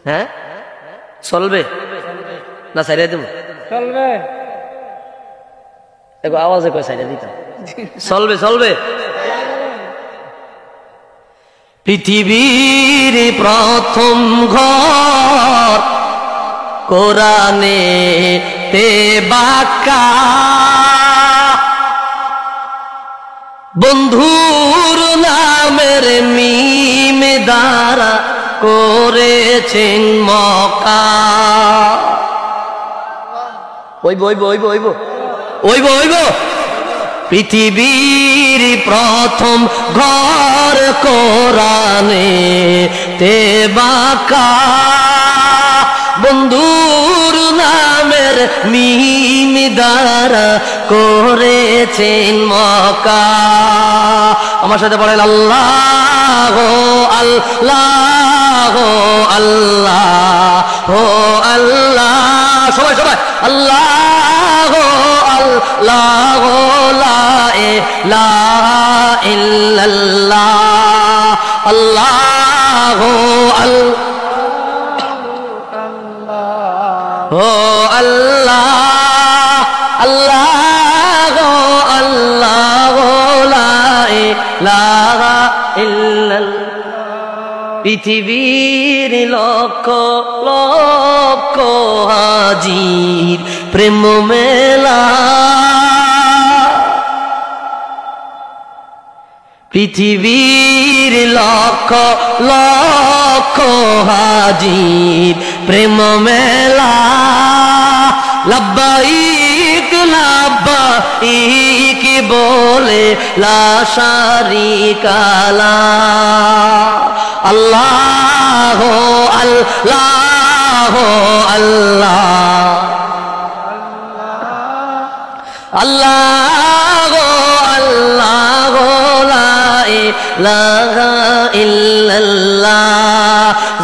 [SPEAKER 1] হ্যাঁ, চলবে না সাইডে দেব? চলবে। দেখো আওয়াজে কয় সাইডে দিতাম। চলবে, চলবে। পৃথিবীর প্রথম ঘর কোরআনে তে বাঁকা, বন্ধুর নামের মিম দ্বারা করেছেন মক্কা। ওইব ওইব ওইব ওইব ওইব ওইব। পৃথিবীর প্রথম ঘর কোরআনে তে বাঁকা, বন্ধুর নামের মিম দ্বারা করেছেন মক্কা। আমার সাথে বলেন আল্লাহ আল্লাহ আল্লাহ আল্লাহ, সবাই সবাই আল্লাহ আল্লাহ লা ইলাহা ইল্লাল্লাহ আল্লাহ আল্লাহ। ও আল্লাহ আল্লাহ গো আল্লাহ গো লা ইলাহা ইল্লাল্লাহ। পৃথিবীর লক্ষ লক্ষ হাজির প্রেম মেলা, পৃথিবীর লক্ষ লক্ষ হাজির প্রেম মেলা। লব্বাইক লব্বাইক বলে লা শারিকা লাহ। আল্লাহ আল্লাহ আল্লাহ আল্লাহ আল্লাহ লা ইলাহা ইল্লাল্লাহ।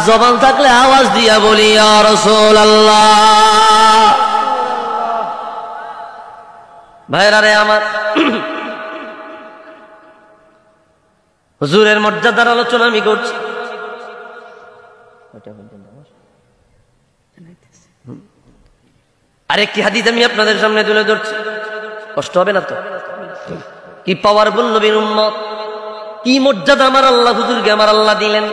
[SPEAKER 1] জবান থাকলে আওয়াজ দিয়া বলি ইয়া রাসূলুল্লাহ। ভাইরা রে আমার, হুজুরের মর্যাদার আলোচনা আমি করছি। আরেকটি হাদিস আমি আপনাদের সামনে তুলে ধরছি, কষ্ট হবে না তো? কি পাওয়ারফুল নবীর উম্মত, কি মর্যাদা আমার আল্লাহ হুজুরকে আমার আল্লাহ দিলেন।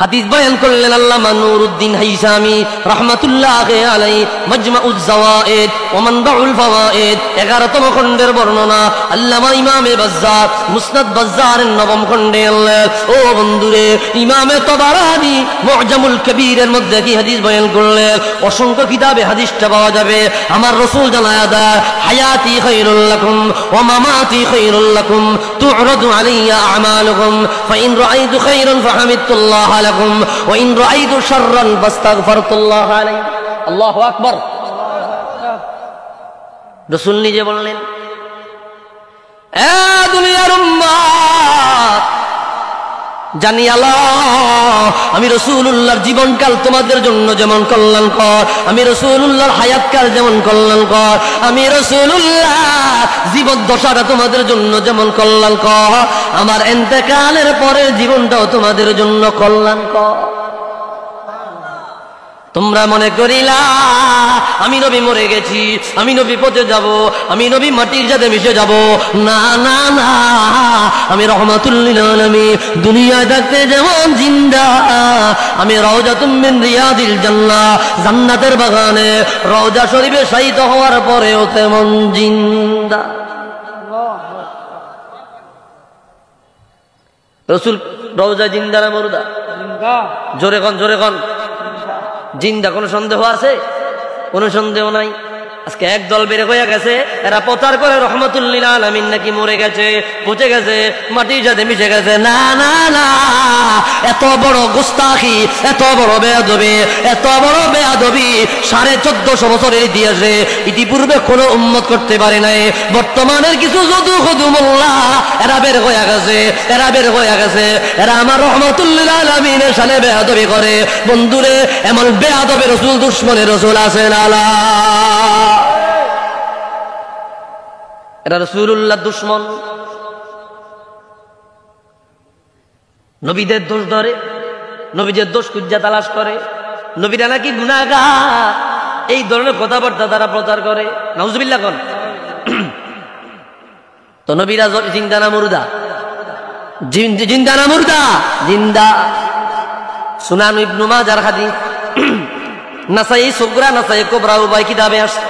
[SPEAKER 1] হাদিস বয়ান করলেন আল্লামা নুরউদ্দিন হাইসামি রাহমাতুল্লাহি আলাইহি মাজমাউজ যাওয়ায়েদ ওয়া মানবাউল ফাওয়ায়েদ 11তম খণ্ডের বর্ণনা। আল্লামা ইমামে বাজ্জার মুসনাদ বাজ্জারের 9ম খণ্ডে আল্লাহ ও বন্ধুরে ইমামে তাবারানি মুআজামুল কবীরের মধ্যে কি হাদিস বয়ান করলেন। অসংখ্য কিতাবে হাদিসটা পাওয়া যাবে। আমার রাসূল জানায়া দেয় হায়াতি খায়রুল লাকুম ওয়া মামাতি খায়রুল লাকুম তু'রাদু আলাইয়া আমালুকুম ফাইন রাআইতু খায়রান ফাহামিদতুল্লাহ লাকুম ওয়া ইন রাআইতু শাররান ফাস্তাগফিরতুল্লাহ আলাইহি। আল্লাহু আকবার। রাসূল নিজে বললেন, এ দুনিয়ার উম্মত জানি আল্লাহ আমি রাসূলুল্লাহর জীবনকাল তোমাদের জন্য যেমন কল্যাণকর, আমি রাসূলুল্লাহর হায়াতকাল যেমন কল্যাণকর, আমি রাসূলুল্লাহ জীবদ্দশাটা তোমাদের জন্য যেমন কল্যাণকর, আমার ইন্তেকালের পরের জীবনটাও তোমাদের জন্য কল্যাণকর। তোমরা মনে করিলা আমি নবী মরে গেছি, আমি নবী পচে যাব, আমি নবী মাটির সাথে মিশে যাব। না না না, আমি রাহমাতুল লিল আলামিন দুনিয়ায় থাকতে যেমন জিন্দা, আমি রাউজাতুম মিন রিয়াদিল জান্নাহ জান্নাতের বাগানে রওজা শরীফে শায়িত হওয়ার পরেও তেমন জিন্দা। রাসূল রওজা জিন্দা না মুর্দা? জিন্দা। জোরে কোন জোরে কোন। জিন্দা। কোনো সন্দেহ আছে? কোনো সন্দেহ নাই। আজকে একদল বের হয়ে গেছে, এরা প্রচার করে রাহমাতুল লিল আলামিন নাকি মরে গেছে, পচে গেছে, মাটির সাথে মিশে গেছে। না না না, এত বড় গুস্তাখি, এত বড় বেয়াদবি, এত বড় বেয়াদবি 1450 বছরের ইতিহাসে ইতিপূর্বে কোনো উম্মত করতে পারে নাই। বর্তমানের কিছু যদু খুদু মোল্লা এরা বের হয়ে গেছে, এরা বের হয়ে গেছে, এরা আমার রাহমাতুল লিল আলামিনের শানে বেয়াদবি করে। বন্ধুরে, এমন বেয়াদবে রাসূল দুশমনে রাসূল আছেন আল্লাহ, এরা রাসূলুল্লাহ দুশমন। নবীদের দোষ ধরে, নবীদের দোষ খুঁজা তালাশ করে, নবীরা নাকি গুনাহগার, এই ধরনের কথাবার্তা তারা প্রচার করে। নাউজুবিল্লাহ কোন। তো নবীরা জিন্দা না মুর্দা? জিন্দা না মুর্দা? জিন্দা। সুনান ইবনে মাজার হাদিস, নাসাই সুগরা নাসাই কুবরা উভয় কিতাবে আসছে।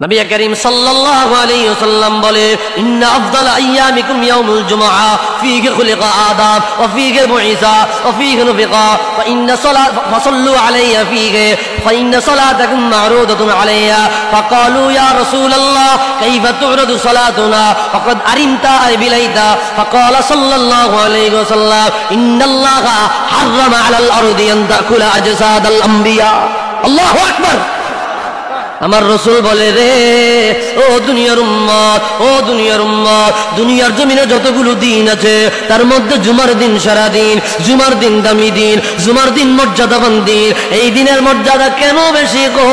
[SPEAKER 1] নবী করিম সাল্লাল্লাহু আলাইহি ওয়াসাল্লাম বলে, ইন্না আফদালা আইয়ামিকুম ইয়াউমুল জুমআ ফীহি খুলিকা আদম ওয়া ফীহি বুইসা ওয়া ফীহি নুফিকা ওয়া ইন্না সালাত ফাসাল্লু আলাইয়া ফীহি ফা ইন্না সালাতাকুম মা'রুদাতুন আলাইয়া ফাকালু ইয়া রাসূলুল্লাহ কাইফা তু'রাদু সালাতুনা ফাকাদ আরিমতা আই বিলাইতা ফাকালা সাল্লাল্লাহু আলাইহি ওয়াসাল্লাম ইন্নাল্লাহা হাররামা আলাল আরদি আন তাকুলা আজসাদাল আমবিয়া। আল্লাহু আকবার। আমার রাসূল বলে, রে ও দুনিয়ার উম্মত, ও দুনিয়ার উম্মত, দুনিয়ার জমিনে যতগুলো দিন আছে তার মধ্যে জুমার দিন সারা দিন, জুমার দিন দামি দিন, জুমার দিন মর্যাদাবান দিন। এই দিনের মর্যাদা কেন বেশি গো?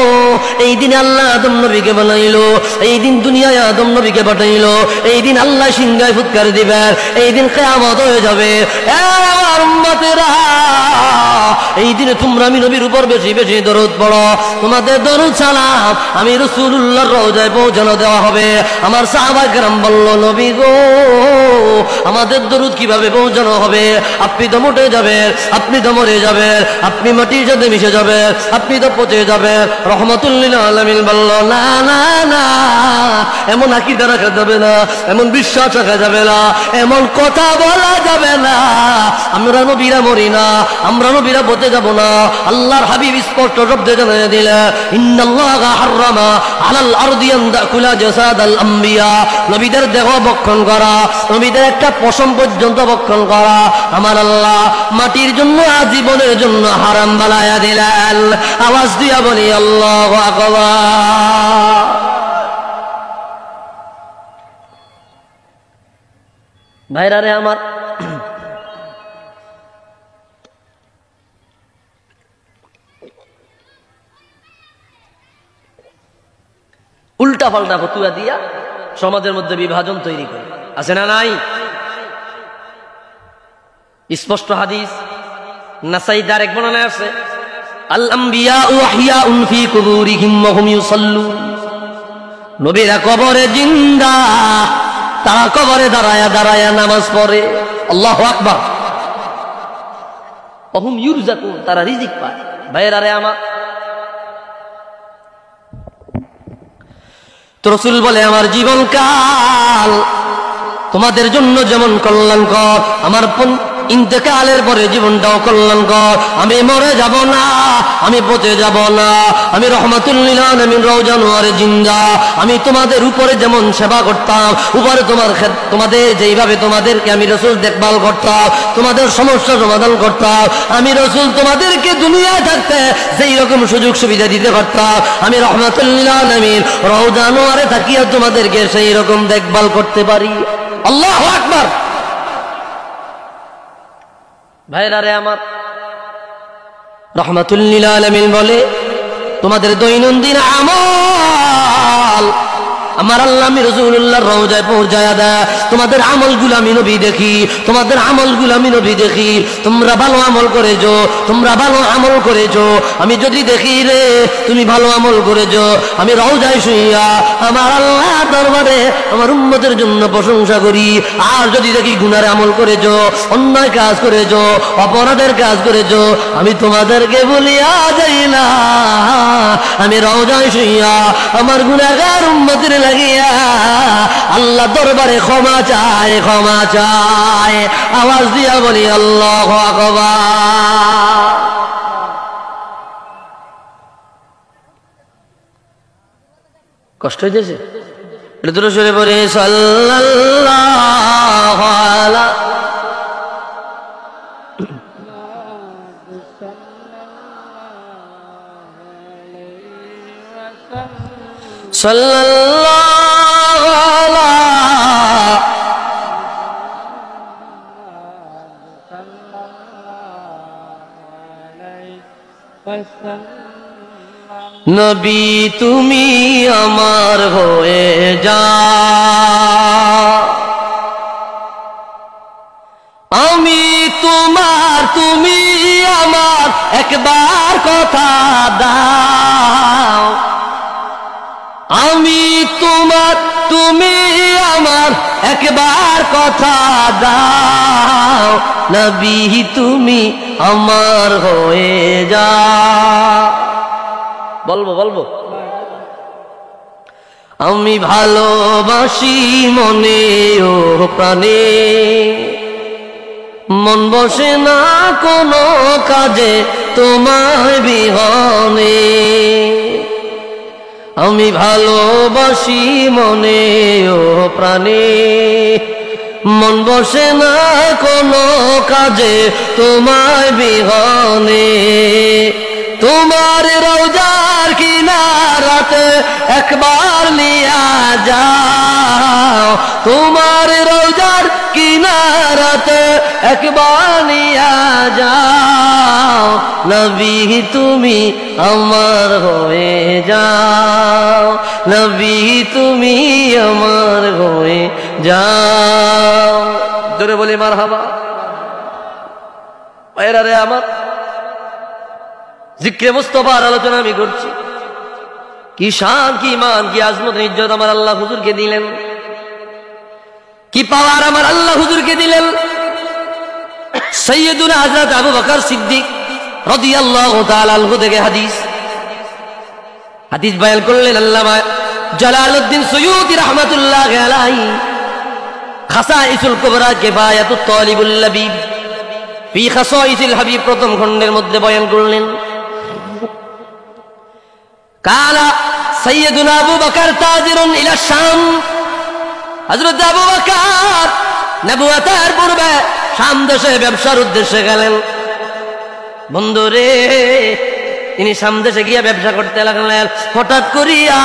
[SPEAKER 1] এই দিন আল্লাহ আদম নবীকে বানাইলো, এই দিন দুনিয়ায় আদম নবীকে পাঠাইলো, এই দিন আল্লাহ সিংহায় ফুৎকার দিবেন, এই দিন কিয়ামত হয়ে যাবে। এ আমার উম্মতেরা, এই দিনে তোমরা আমি নবীর উপর বেশি বেশি দরুদ পড়ো। তোমাদের দরুদ সালাম আমি রাসূলুল্লাহর রওজায় পৌঁছানো দেওয়া হবে। আমার সাহাবায়ে কেরাম বলল, নবী গো, আমাদের দরুদ কিভাবে পৌঁছানো হবে? আপনি তো মরে যাবেন, আপনি তো মরে যাবেন, আপনি মাটির সাথে মিশে যাবেন, আপনি তো পচে যাবেন। রহমাতুল লিল আলামিন বলল, না না না, এমন আকীদা রাখা যাবে না, এমন বিশ্বাস রাখা যাবে না, এমন কথা বলা যাবে না। আমরা নবীরা মরি না, আমরা নবীরা পচে যাব না। আল্লাহর হাবিব স্পষ্ট শব্দে জানিয়ে দিলেন, ইন্নাল্লাহা হারামা আলাল আরদি আন তাকুলা জাসাদাল আম্বিয়া। নবীদের দেহ ভক্ষণ করা, নবীদের একটা পশম পর্যন্ত ভক্ষণ করা আমার আল্লাহ মাটির জন্য আজীবনের জন্য হারাম বানায়া দিলেন। আওয়াজ দিয়া বলি আল্লাহু আকবার। ভাইরা রে আমার, উল্টা পাল্টা ফতুয়া দিয়া সমাজের মধ্যে বিভাজন তৈরি করে, আছে না নাই? স্পষ্ট হাদিস নাসাঈর আরেক বর্ণনায় আছে, আল আম্বিয়াউ আহইয়াউন ফি কুবুরিহিম ওয়া হুম ইউসাল্লুন। নবীরা কবরে জিন্দা, তারা কবরে দাঁড়ায়া দাঁড়ায়া নামাজ পড়ে। আল্লাহু আকবার। ওয়া হুম ইউরযাকুন, তারা রিজিক পায়। ভাইরা রে আমার, তো রাসূল বলে, আমার জীবনকাল তোমাদের জন্য যেমন কল্যাণকর, আমার ইন্তেকালের পরে জীবনটাও কল্যাণকর। আমি মরে যাব না, আমি পচে যাব না, আমি রহমাতুল লিল আলামিন রওজা নোয়ারে জিন্দা। আমি তোমাদের উপরে যেমন সেবা করতাম, উপরে তোমাদের যেইভাবে তোমাদেরকে আমি রাসূল দেখভাল করতাম, তোমাদের সমস্যা সমাধান করতাম, আমি রাসূল তোমাদেরকে দুনিয়ায় থাকতে যেই রকম সুযোগ সুবিধা দিতে পারতাম, আমি রহমাতুল লিল আলামিন রওজা নোয়ারে থাকিয়া তোমাদেরকে সেই রকম দেখভাল করতে পারি। আল্লাহু আকবার। ভাইরা রে আমার, রহমাতুল লিল আলামিন বলে, তোমাদের দৈনন্দিন আমল আমার আল্লাহ আমি রাসূলুল্লাহর রওজায় পৌঁছায়া দেয়। তোমাদের আমলগুলো আমি নবী দেখি, তোমাদের আমলগুলো আমি নবী দেখি। তোমরা ভালো আমল করেছো, তোমরা ভালো আমল করেছো। আমি যদি দেখি রে তুমি ভালো আমল করেছো, আমি রওজায় শুইয়া আমার আল্লাহ দরবারে আমার উম্মতের জন্য প্রশংসা করি। আর যদি দেখি গুনার আমল করেছো, অন্যায় কাজ করেছো, অপরাধের কাজ করেছো, আমি তোমাদেরকে বলিয়া যাই না, আমি রওজায় শুইয়া আমার গুনাহগার উম্মতের লাগিয়া আল্লাহ দরবারে ক্ষমা চায়, ক্ষমা চায়। আওয়াজ দিয়া বলি আল্লাহু আকবার। কষ্ট হইতেছে? এটা দূরে সরে পড়ে সাল্লাল্লাহু আলা সাল্লাল্লাহু আলা নবী তুমি আমার হয়ে যাও, আমি তোমার তুমি আমার, একবার কথা দাও। আমি তোমার তুমি আমার, একবার কথা দাও। নবী তুমি আমার হয়ে যাও। বলবো বলবো, আমি ভালোবাসি মনে ও প্রাণে, মন বসে না কোনো কাজে তোমার বিহনে। আমি ভালোবাসি মনে ও প্রাণে, মন বসে না কোনো কাজে তোমার বিহনে। তোমার রওজার কিনারাতে একবার নিয়া যাও, তোমার রওজার কিনারাতে একবার নিয়া যাও। নবী তুমি আমার হয়ে যাও, নবী তুমি আমার হয়ে যাও। জোরে বলি মারহাবা। ভাইরা রে আমার, জিক্রে মুস্তাফার আলোচনা আমি করছি। কি শান, কি মান, কি আজমত, ইজ্জত আমার আল্লাহ হুজুরকে দিলেন, কি পাওয়ার আমার আল্লাহ হুজুরকে দিলেন। সাইয়্যিদুনা হযরত আবু বকর সিদ্দিক রাদিয়াল্লাহু তাআলা আনহু থেকে হাদিস বয়ান করলেন আল্লামা জালালউদ্দিন সুয়ুতী রাহমাতুল্লাহি আলাইহি খাসাইসুল কুবরা কিফায়াতুত তালিবুল লাবিব ফি খাসাইসিল হাবিব প্রথম খণ্ডের মধ্যে বয়ান করলেন। কালা সাইয়্যিদুনা আবু বকর তাজিরুন ইলা শাম, হযরত আবু বকর নবুয়তের পূর্বে শাম দেশে ব্যবসার উদ্দেশ্যে গেলেন। বন্ধুরে, তিনি শাম দেশে গিয়ে ব্যবসা করতে লাগলেন। হঠাৎ করিয়া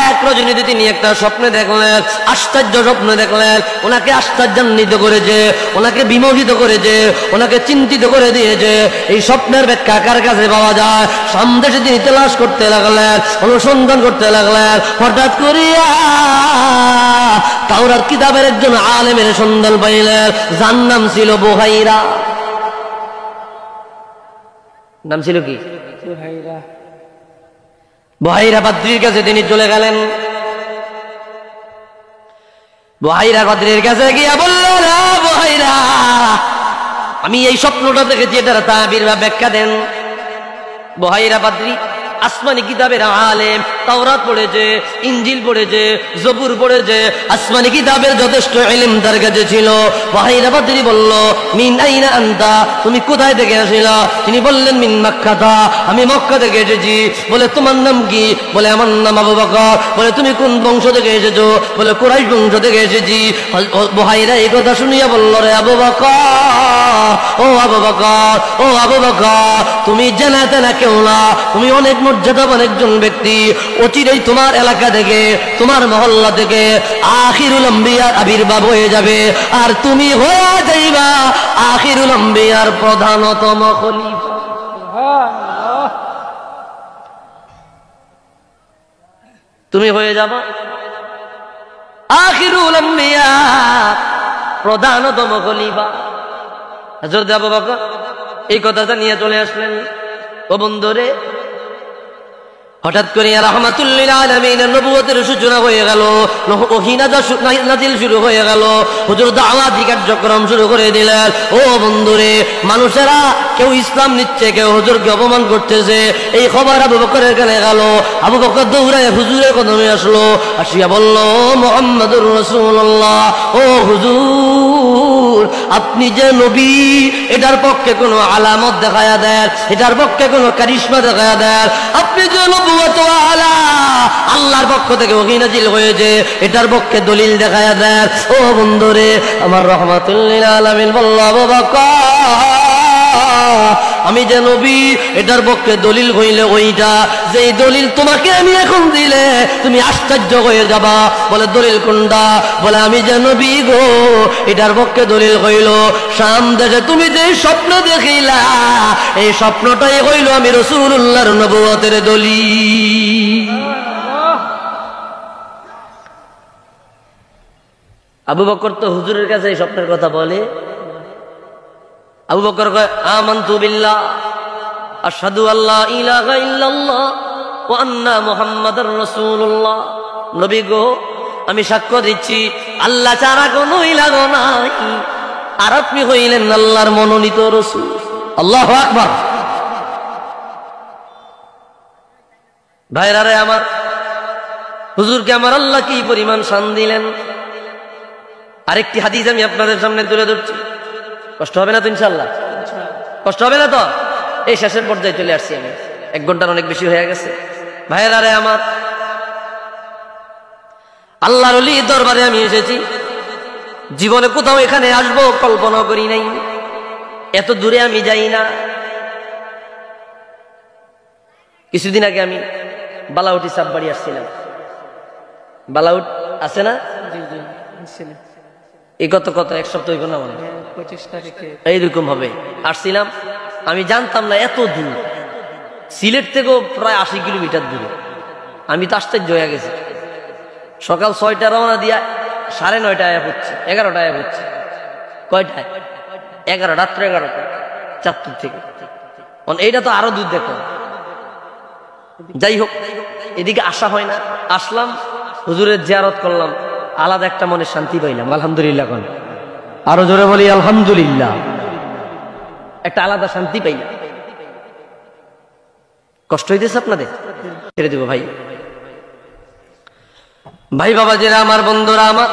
[SPEAKER 1] এক রজনীতে তিনি একটা স্বপ্ন দেখলেন, আশ্চর্য স্বপ্ন দেখলেন। ওনাকে আশ্চর্যান্বিত করেছে, ওনাকে বিমোহিত করেছে, ওনাকে চিন্তিত করে দিয়েছে। এই স্বপ্নের ব্যাখ্যা কার কাছে পাওয়া যায়? শাম দেশে তিনি তালাশ করতে লাগলেন, অনুসন্ধান করতে লাগলেন। হঠাৎ করিয়া তাওরাত কিতাবের একজন আলেমের সন্ধান পাইলেন, যার নাম ছিল বুহাইরা। নাম ছিল কি? বুহাইরা বাদ্রীর কাছে তিনি চলে গেলেন। বুহাইরা বাদ্রীর কাছে গিয়া বললেন, বুহাইরা, আমি এই স্বপ্নটা দেখেছি, এটার তাবির বা ব্যাখ্যা দেন। বুহাইরা বাদ্রী আসমানি কিতাবের আলেম, তাওরাত পড়েছে, ইনজিল পড়েছে, জবুর পড়েছে, আসমানি কিতাবের যথেষ্ট ইলম তার কাছে ছিল। বুহাইরা বাদ্রী বলল, মিন আইনা আনতা, তুমি কোথায় থেকে আসিলা? তিনি বললেন, মিন মক্কাতা, আমি মক্কা থেকে এসেছি। বলে, তোমার নাম কি? বলে, আমার নাম আবু বকর। বলে, তুমি কোন বংশ থেকে এসেছো? বলে, কুরাইশ বংশ থেকে এসেছি। বুহাইরা এই কথা শুনিয়া বলল, রে আবু বকর, ও আবু বকর, ও আবু বকর, তুমি জানা তেনা কেউ না, তুমি অনেক মর্যাদাবান একজন ব্যক্তি। অচিরেই তোমার এলাকা থেকে, তোমার মহল্লা থেকে আখিরুল আম্বিয়ার আবির্ভাব হয়ে যাবে, আর তুমি হয়ে যাইবা আখিরুল আম্বিয়ার প্রধানতম খলিফা। তুমি হয়ে যাবা আখিরুল আম্বিয়া, প্রধানতম খলিফা। হযরত আবু বকর এই কথাটা নিয়ে চলে আসলেন। ও বন্ধুরে, হঠাৎ করে রাহমাতুল লিল আলামিনের নবুয়তের সূচনা হয়ে গেল, ওহী নাজিল শুরু হয়ে গেল, হুজুর দাওয়াতি কার্যক্রম শুরু করে দিলেন। ও বন্ধুরে, মানুষেরা কেউ ইসলাম নিচ্ছে, কেউ হুজুরকে অপমান করতেছে। এই খবর আবু বকরের কানে গেল। আবু বকর দৌড়ায় হুজুরের কদমে আসলো, আসিয়া বলল, মুহাম্মাদুর রাসূলুল্লাহ, ও হুজুর, আপনি যে নবী, এটার পক্ষে কোনো আলামত দেখায়া দেন, এটার পক্ষে কোনো কারিশমা দেখায়া দেন। আপনি যে নবুয়ত ওয়ালা, আল্লাহর পক্ষ থেকে ওহী নাজিল হয়েছে, এটার পক্ষে দলিল দেখায়া দেন। ও বন্ধুরে, আমার রাহমাতুল লিল আলামিন বলল, আবু বকর, আমি যে নবী, এটার পক্ষে দলিল হইলে ওইটা, যেই দলিল তোমাকে আমি এখন দিলে তুমি আশ্চর্য হয়ে যাবা। বলে, দলিল কোনটা? বলে, আমি যে নবী গো, এটার পক্ষে দলিল হইল শাম দেশে তুমি যে স্বপ্ন দেখিলা, এই স্বপ্নটাই হইল আমি রাসূলুল্লাহর নবুয়তের দলিল। আবু বকর তো হুজুরের কাছে এই স্বপ্নের কথা বলে। আবু বকর কয়, আমানতু বিল্লাহ, আশহাদু আল্লা ইলাহা ইল্লাল্লাহ ওয়া আন্না মুহাম্মাদুর রাসূলুল্লাহ। নবী গো, আমি সাক্ষ্য দিচ্ছি আল্লাহ ছাড়া কোনো ইলাহ নাই, আর আপনি হইলেন আল্লাহর মনোনীত রাসূল। আল্লাহু আকবার। ভাইরা রে আমার, হুজুরকে আমার আল্লাহ কি পরিমাণ শান দিলেন। আরেকটি হাদিস আমি আপনাদের সামনে তুলে ধরছি। কষ্ট হবে না তো? ইনশাআল্লাহ কষ্ট হবে না তো? এই শেষের পর্যায়ে চলে আসছি আমি, 1 ঘন্টার অনেক বেশি হয়ে গেছে। ভাইয়েরা রে আমার, আল্লাহর ওলি দরবারে আমি এসেছি, জীবনে কোথাও এখানে আসবো কল্পনা করি নাই, এত দূরে আমি যাই না। কিছুদিন আগে আমি বালাউটি সাপ বাড়ি আসছিলাম। বালাউট আছে না? এই কত 1 সপ্তাহ হইব না, মানে 25 তারিখে এইরকম হবে। আসছিলাম, আমি জানতাম না এত দূর, সিলেট থেকেও প্রায় 80 কিলোমিটার দূরে। আমি তো আশ্চর্য হয়ে গেছি। সকাল 6টা রওনা দিয়া 9:30 আয়া হচ্ছে, 11টা আয়া হচ্ছে। কয়টায়? 11, রাত্র 11টা, চাঁদপুর থেকে। এইটা তো আরো দূর দেখো, যাই হোক, এদিকে আসা হয় না, আসলাম হুজুরের জিয়ারত করলাম, আলাদা একটা মনে শান্তি পাইলাম। আলহামদুলিল্লাহ কোন আরো জোরে বলি আলহামদুলিল্লাহ। একটা আলাদা শান্তি পাইলাম। কষ্ট হইতেছে আপনাদের? ছেড়ে দেবো ভাই। ভাই বাবা যারা আমার, বন্ধুরা আমার,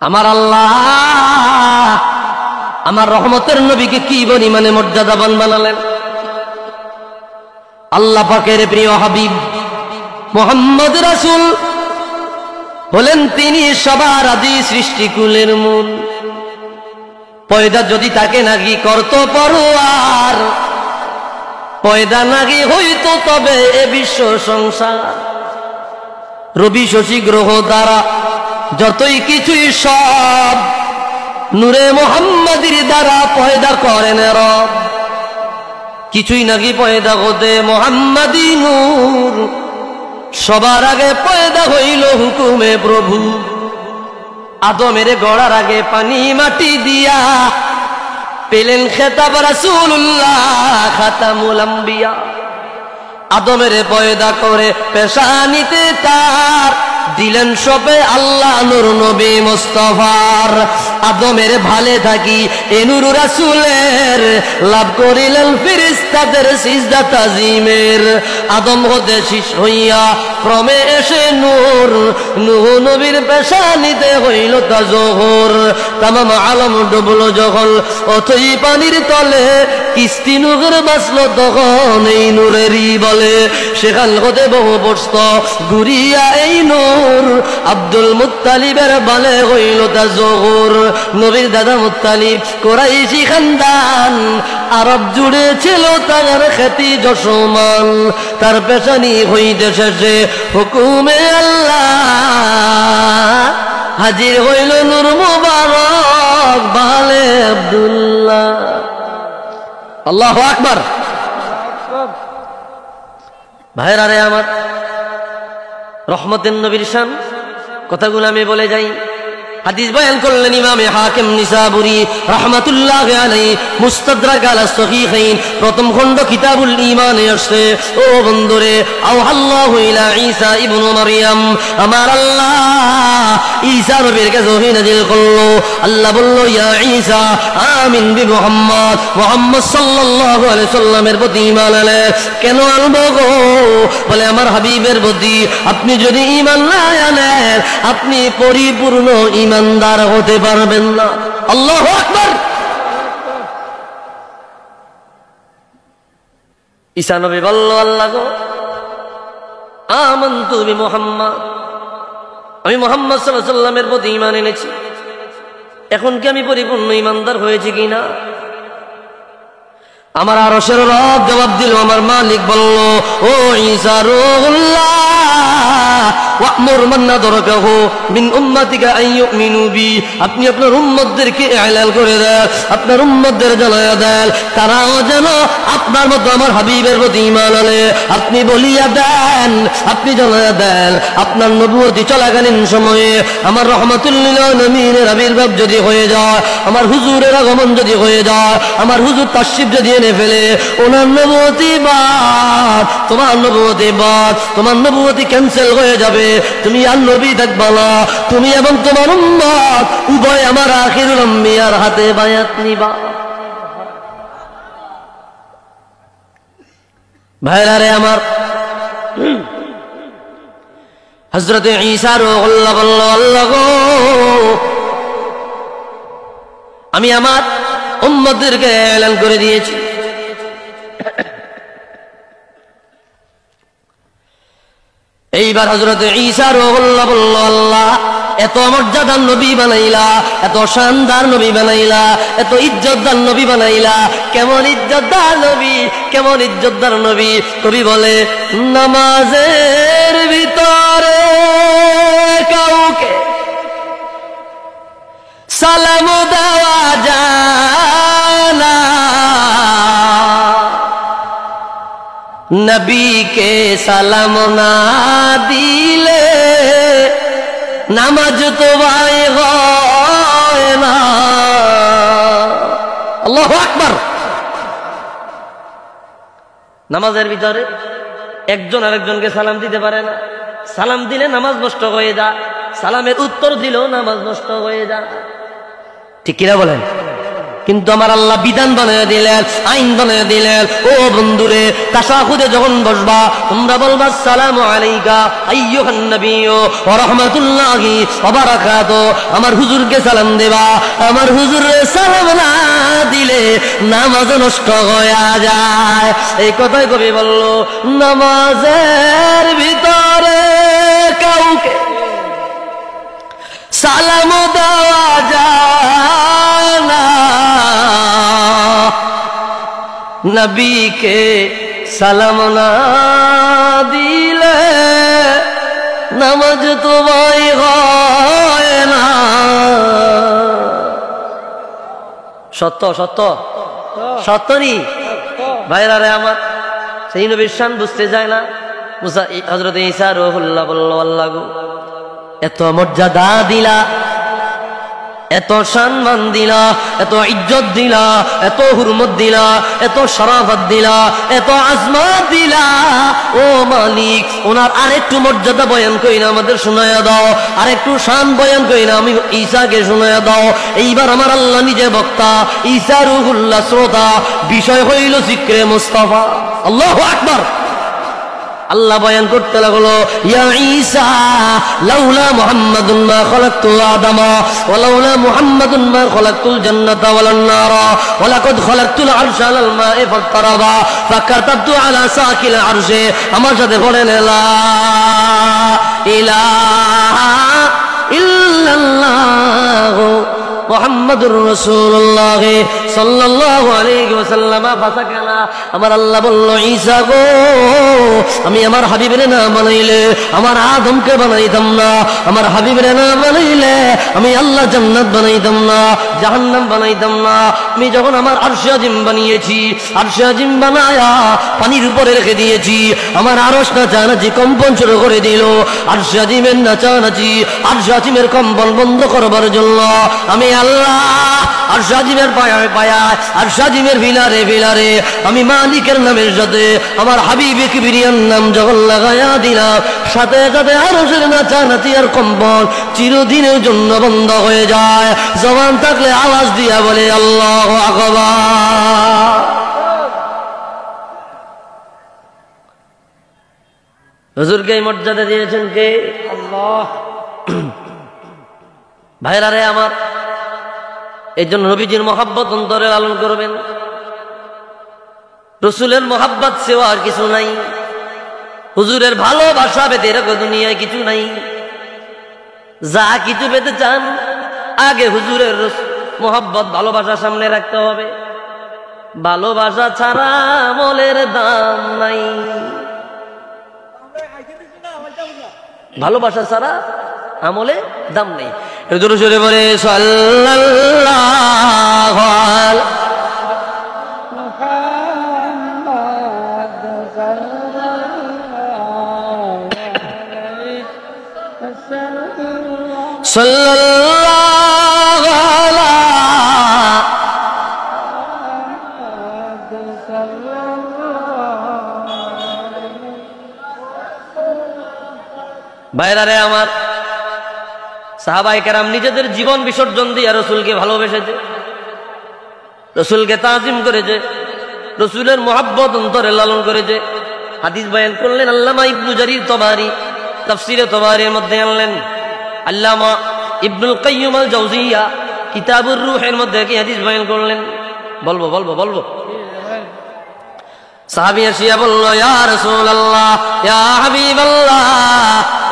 [SPEAKER 1] আমার আল্লাহ আমার রহমতের নবীকে কি পরিমাণে মর্যাদাবান বানালেন। আল্লাহ পাকের প্রিয় হাবিব মুহাম্মদ রাসূল বলেন তিনি সবার আদি সৃষ্টিকুলের মূল। পয়দা যদি তাকে নাকি করত পরোয়ার, পয়দা নাকি হইতো তবে এ বিশ্ব সংসার। রবি শশী গ্রহ দ্বারা যতই কিছুই সব নূরে মুহাম্মাদির দ্বারা পয়দা করেন রব। কিছুই নাকি পয়দা হতে মুহাম্মাদি নূর, সবার আগে পয়দা হইল হুকুমে প্রভু। আদমের গড়ার আগে পানি মাটি দিয়া পেলেন খেতাব রাসূলুল্লাহ খাতামুল আম্বিয়া। আদমের পয়দা করে পেশানিতে তার দিলেন সবে আল্লাহ নূর নবী মুস্তাফার। আদমের ভালে থাকি এ নূর রাসূলের, লাভ করিলেন ফেরেশতাদের সিজদা তাজিমের। আদম হতে শেষ হইয়া ক্রমে এসে নূর, নূহ নবীর পেশানিতে হইল তা জোহর। তামাম আলম ডুবল যখন অথই পানির তলে, কিস্তি নূর বাঁচল তখন এই নূরেরই বলে। সেখান হতে বহু বর্ষ ঘুরিয়া এই নূর, আব্দুল মুত্তালিবের বলে হইল তা জোহর। নবীর দাদা মুত্তালিব কুরাইশি খানদান, আরব জুড়ে ছিল তার খ্যাতি যশমান। তার পেশানি হইতে শেষে হুকুমে আল্লাহ, হাজির হইল নূর মুবারক বালে আব্দুল্লাহ। আল্লাহু আকবার। ভাইরা রে আমার, রহমতের নবীর শান কথাগুলো আমি বলে যাই। হাদিস বয়ান করলেন ইমামে হাকিম নিসাবুরি রাহমাতুল্লাহি আলাইহি, মুস্তাদরাক আলা সহিহাইন প্রথম খণ্ড কিতাবুল ঈমানে আসছে। ও বন্ধুরে, আল্লাহু ইলা ঈসা ইবনে মারইয়াম, আমার আল্লাহ ঈসা নবীর কাছে ওহী নাযিল করলো। আল্লাহ বলল, ইয়া ঈসা আমিন বি মুহাম্মদ, মুহাম্মদ সাল্লাল্লাহু আলাইহি সাল্লামের প্রতি ঈমান আনে। কেন আনবো গো? বলে আমার হাবিবের প্রতি আপনি যদি ঈমান না আনেন, আপনি পরিপূর্ণ ইমানদার হতে পারবেন না। আল্লাহু আকবার। ঈসা নবী বলল, আল্লাহ গো আমানতু বি মুহাম্মদ, আমি মুহাম্মদ সাল্লাল্লাহু আলাইহি সাল্লামের প্রতি ঈমান এনেছি। এখন কি আমি পরিপূর্ণ ইমানদার হয়েছি কিনা? আমার আরশের রব জবাব দিল, আমার মালিক বলল, ও ঈসা রূহুল্লাহ, ওয়া'মুর মান নাদরাকাহু মিন উম্মাতিকা আন ইউমিনু বি, আপনি আপনার উম্মতদেরকে ইলান করে দেন, আপনার উম্মতদের জানায়া দেন তারাও যেন আপনার মতো আমার হাবিবের প্রতি ঈমান আনে। আপনি বলিয়া দেন, আপনি জানায়া দেন, আপনার নবুয়তি চলাকালীন সময়ে আমার রহমাতুল লিল আলামিনের আবির্ভাব যদি হয়ে যায়, আমার হুজুরের আগমন যদি হয়ে যায়, আমার হুজুর তাশরিফ যদি এনে ফেলে, ওনার নবুয়তি বাদ, তোমার নবুয়তি বাদ, তোমার নবুয়তি ক্যান্সেল হয়ে যাবে। তুমি আর নবী থাকবা না, তুমি এবং তোমার উম্মত উভয় আমার আখিরুল আম্বিয়ার হাতে বায়াত নিবা। ভাইরা রে আমার, হযরত ঈসা রূহুল্লাহ বলল, আল্লাহ গো আমি আমার উম্মতদেরকে এলান করে দিয়েছি। এইবার হযরত ঈসা রূহুল্লাহ বলল, আল্লাহ এত মর্যাদার নবী বানাইলা, এত শানদার নবী বানাইলা, এত ইজ্জতদার নবী বানাইলা, কেমন ইজ্জতদার নবী, কেমন ইজ্জতদার নবী? কবি বলে, নামাজের ভিতরে কাউকে সালাম দেওয়া যায় না, নবীকে সালাম না দিলে নামাজ তো ভাই হয় না। আল্লাহু আকবার। নামাজের ভিতরে একজন আরেকজনকে সালাম দিতে পারে না। সালাম দিলে নামাজ নষ্ট হয়ে যায়, সালামের উত্তর দিলেও নামাজ নষ্ট হয়ে যায়। ঠিক কিনা বলেন? কিন্তু আমার আল্লাহ বিধান বানিয়ে দিলেন, আইন বানিয়ে দিলেন। ও বন্ধুরে, তাশাহুদে যখন বসবা তোমরা বলবা আসসালামু আলাইকা আইয়ুহান নবিয়্যু ওয়া রাহমাতুল্লাহি ওয়া বারাকাতুহু। আমার হুজুরকে সালাম দেবা। আমার হুজুরে সালাম না দিলে নামাজ নষ্ট হয়ে যায়। এই কথাই কবি বলল, নামাজের ভিতরে কাউকে সালাম দেওয়া যায় না, নবীকে সালাম না দিলে নামাজ তোমায় হয় না। সত্য সত্য সত্যনি ভাইরা রে আমার, সেই নবীর শান বুঝতে যায় না। মুসা হযরত ঈসা রূহুল্লাহ বলল, আল্লাহ গো এত মর্যাদা দিলা, এত সম্মান দিলা, এত ইজ্জত দিলা, এত হুরমত দিলা, এত শরাফত দিলা, এত আজমত দিলা, ও মালিক ওনার আরেকটু মর্যাদা বয়ান কইরা আমাদের শোনায়া দাও, আরেকটু শান বয়ান কইরা আমি ঈসাকে শোনায়া দাও। এইবার আমার আল্লাহ নিজে বক্তা, ঈসা রূহুল্লাহ শ্রোতা, বিষয় হইল জিক্রে মুস্তাফা। আল্লাহু আকবার। আল্লাহ বয়ান করতে লাগলো, ইয়া ঈসা লাউলা মুহাম্মাদুন মা খলাকতু আদামা ওয়া লাউলা মুহাম্মাদুন মা খলাকতুল জান্নাতা ওয়ালান নারা ওয়া লাকাদ খলাকতুল আরশা আলাল মা'i ফাতারাবা ফাকাতাবতু আলা সাকিল আরশি। আমার সাথে পড়েন, লা ইলাহা ইল্লাল্লাহু মুহাম্মাদুর রাসূলুল্লাহ সাল্লাল্লাহু আলাইহি ওয়াসাল্লাম ফাসাকানা। আমার আল্লাহ বলল, ঈসা গো আমি আমার হাবিবের না বানাইলে আমার আদমকে বানাইতাম না, আমার হাবিবের না বানাইলে আমি আল্লাহ জান্নাত বানাইতাম না, জাহান্নাম বানাইতাম না। আমি যখন আমার আরশে আজিম বানিয়েছি, আরশে আজিম বানায়া পানির উপরে রেখে দিয়েছি, আমার আরশ নাচানাচি কম্পন শুরু করে দিল। আরশে আজিমের নাচানাচি, আরশে আজিমের কম্পন বন্ধ করবার জন্য আমি আল্লাহ আরশ আজিমের পায়ায় পায়ায়, আরশ আজিমের ভিলারে ভিলারে আমি মালিকের নামের সাথে আমার হাবিবে কিবরিয়ার নাম যখন লাগায়া দিলাম, সাথে সাথে আরশের নাচানাচি আর কম্পন চিরদিনের জন্য বন্ধ হয়ে যায়। জবান থাকলে আওয়াজ দিয়া বলে আল্লাহু আকবার। হুজুরকে এই মর্যাদা দিয়েছেন কে? আল্লাহ। ভাইরা রে আমার, এই জন্য নবীজির মহাব্বত অন্তরে লালন করবেন। রসুলের মহাব্বত সেও আর কিছু নাই, হুজুরের ভালোবাসা পেতে এরকম দুনিয়ায় কিছু নাই। যা কিছু পেতে চান আগে হুজুরের মহাব্বত ভালোবাসা সামনে রাখতে হবে। ভালোবাসা ছাড়া আমলের দাম নাই, ভালোবাসা ছাড়া আমলে দাম নেই। জোরে জোরে বলে সাল্লাল্লাহু আলাইহি সাল্লাল্লাহু আলাইহি। ভাইরা রে আমার, সাহাবায়ে কেরাম নিজেদের জীবন বিসর্জন দিয়ে রসুলকে ভালোবেসেছে, রসুলকে তাজিম করেছে, রসুলের মহাব্বত অন্তরে লালন করেছে। হাদিস বয়ান করলেন আল্লামা ইবনু জারির তবারি, তাফসিরে তবারির মধ্যে আনলেন। আল্লামা ইবনুল কাইয়্যিম আল জাওজিয়া কিতাবুর রূহের মধ্যে কি হাদিস বয়ান করলেন? বলবো বলবো বলবো। সাহাবী আসিয়া বলল, ইয়া রাসূলুল্লাহ, ইয়া হাবিবাল্লাহ,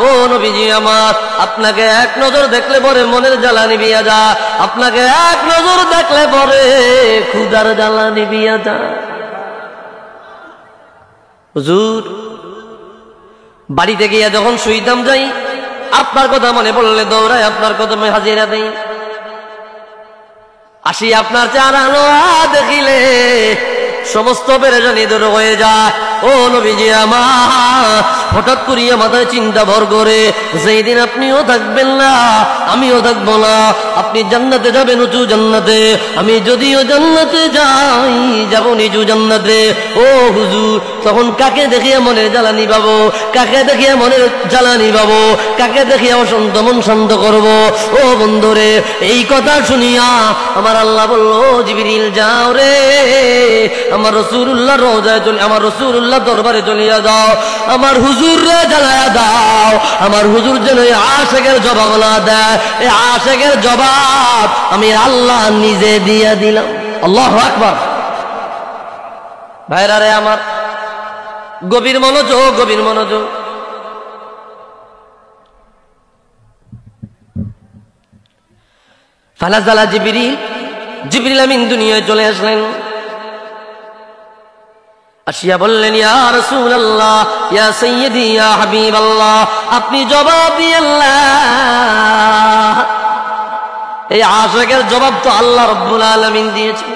[SPEAKER 1] ও নবীজি আমার, আপনাকে এক নজর দেখলে পরে মনের জ্বালা নিভিয়া যায়, আপনাকে এক নজর দেখলে পরে ক্ষুধার জ্বালা নিভিয়া যায়। হুজুর, বাড়িতে গিয়া যখন শুইতাম যাই, আপনার কথা মনে পড়লে দৌড়ায় আপনার কদমে হাজিরা দেই। আসি আপনার চেহারা দেখিলে সমস্ত পেরেশানি দূর হয়ে যায়। ও নবীজি আমার, হঠাৎ করিয়া মাথায় চিন্তা ভর করে, যেই দিন আপনিও থাকবেন না আমিও থাকবো না, আপনি জান্নাতে যাবেন উঁচু জান্নাতে, আমি যদিও জান্নাতে যাই যাব নিচু জান্নাতে। ও হুজুর, তখন কাকে দেখিয়া মনের জ্বালানি পাবো, কাকে দেখিয়া মনের জ্বালানি পাবো, কাকে দেখিয়া অশান্ত মন শান্ত করবো? ও বন্ধুরে, এই কথা শুনিয়া আমার আল্লাহ বললো, জিবরিল যাও রে, আমার রাসূলুল্লাহ রওজায় চলে, আমার রাসূলুল্লাহ দরবারে চলিয়া যাও, আমার হুজুর রে জ্বালায়া দাও, আমার হুজুর যেন এই আশিকের জবাব না দেয়, এই আশিকের জবাব আমি আল্লাহ নিজে দিয়া দিলাম। আল্লাহু আকবার। ভাইরা রে আমার, গভীর মনোযোগ, গভীর মনোযোগ। ফানাজালা জিবরিল, জিবরিল আমিন দুনিয়ায় চলে আসলেন। আসিয়া বললেন, ইয়া রাসূলুল্লাহ, ইয়া সাইয়্যিদি, ইয়া হাবিবাল্লাহ, আপনি জবাব দিয়াল্লাহ। এই আশিকের জবাব তো আল্লাহ রাব্বুল আলামিন দিয়েছেন।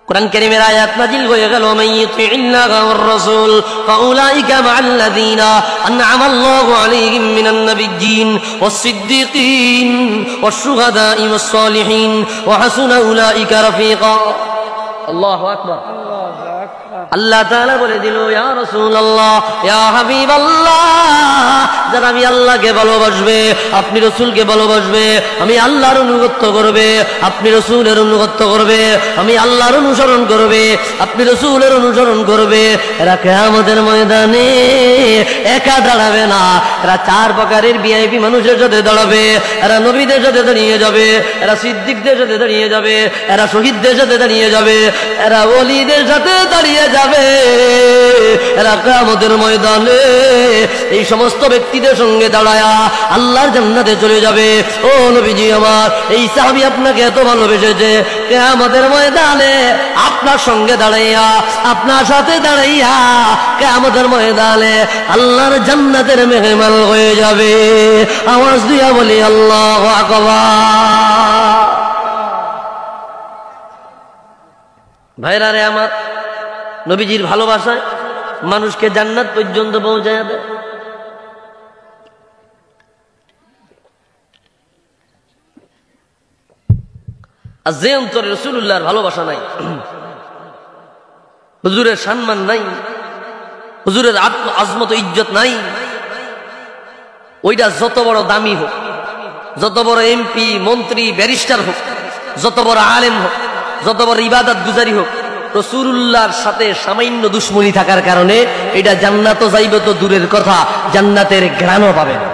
[SPEAKER 1] কুরআন কারীমের আয়াত নাজিল হয়ে গেল, মাইয়ুতিল্লাহ ওয়ার রাসূল ফাউলাইকা মাআল্লাযীনা আন'আমা আল্লাহু আলাইহিম মিনান নাবিয়্যিন ওয়াস সিদ্দীকিন ওয়াশ শুহাদাই ওয়াস সালিহিন ওয়া হাসুনা উলাইকা রাফীকা। আল্লাহু আকবার। আল্লাহ তাআলা বলে দিল, ইয়া রাসূলুল্লাহ, ইয়া হাবিবাল্লাহ, যারা আমি আল্লাহকে ভালোবাসবে, আপনি রাসূলকে ভালোবাসবে, আমি আল্লাহর অনুগত্য করবে, আপনি রাসূলের অনুগত্য করবে, আমি আল্লাহর অনুসরণ করবে, আপনি রাসূলের অনুসরণ করবে, এরা কিয়ামতের ময়দানে একা দাঁড়াবে না, এরা চার প্রকারের ভিআইপি মানুষের সাথে দাঁড়াবে। এরা নবীদের সাথে দাঁড়িয়ে যাবে, এরা সিদ্দিকদের সাথে দাঁড়িয়ে যাবে, এরা শহীদদের সাথে দাঁড়িয়ে যাবে, এরা ওলিদের সাথে দাঁড়িয়ে যাবে, এরা কিয়ামতের ময়দানে এই সমস্ত ব্যক্তিদের সঙ্গে দাঁড়ায়া আল্লাহর জান্নাতে চলে যাবে। ও নবীজি আমার, এই সাহাবী আপনাকে এত ভালোবেসেছে, কিয়ামতের ময়দানে আপনার সঙ্গে দাঁড়াইয়া, আপনার সাথে দাঁড়াইয়া কিয়ামতের ময়দানে আল্লাহর জান্নাতের মেহমান হয়ে যাবে। আওয়াজ দিয়া বলি আল্লাহু আকবার। ভাইরা রে আমার, নবীজির ভালোবাসায় মানুষকে জান্নাত পর্যন্ত পৌঁছায় দেয়। আর যে অন্তরে রাসূলুল্লাহর ভালোবাসা নাই, হুজুরের সম্মান নাই, হুজুরের আজমত ইজ্জত নাই, ওইটা যত বড় দামি হোক, যত বড় এমপি মন্ত্রী ব্যারিস্টার হোক, যত বড় আলেম হোক, যত বড় ইবাদত গুজারি হোক, রাসূলুল্লাহর সাথে সামান্য দুশ্মনী থাকার কারণে এটা জান্নাতও যাইবে তো দূরের কথা, জান্নাতের ঘ্রাণও পাবে না।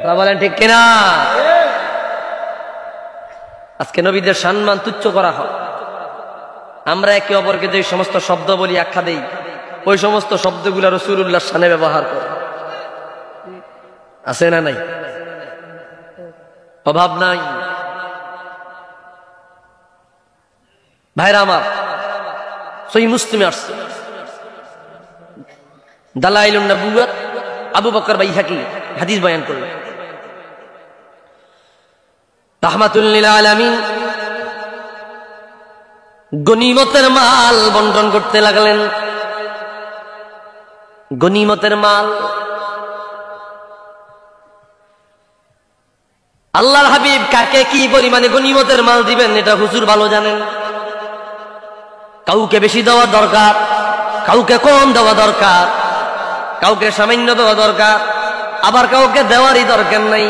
[SPEAKER 1] কথা বলেন ঠিক কিনা? আজকে নবীদের সম্মান তুচ্ছ করা হয়। আমরা একে অপরকে যে সমস্ত শব্দ বলি, আখ্যা দেই, ওই সমস্ত শব্দগুলো রাসূলুল্লাহর শানে ব্যবহার করে। আছে না নাই? অভাব নাই। ভাইরা আমার, সহিহ মুসলিমে আসছে, দালাইলুন নবুওয়াত, আবু বকর বাইহাকি হাদিস বয়ান করলেন। রাহমাতুল লিল আলামিন গনিমতের মাল বন্টন করতে লাগলেন। গনিমতের মাল আল্লাহর হাবিব কাকে কি পরিমাণে গনিমতের মাল দিবেন এটা হুজুর ভালো জানেন। কাউকে বেশি দেওয়া দরকার, কাউকে কম দেওয়া দরকার, কাউকে সামান্য দেওয়া দরকার, আবার কাউকে দেওয়ারই দরকার নাই।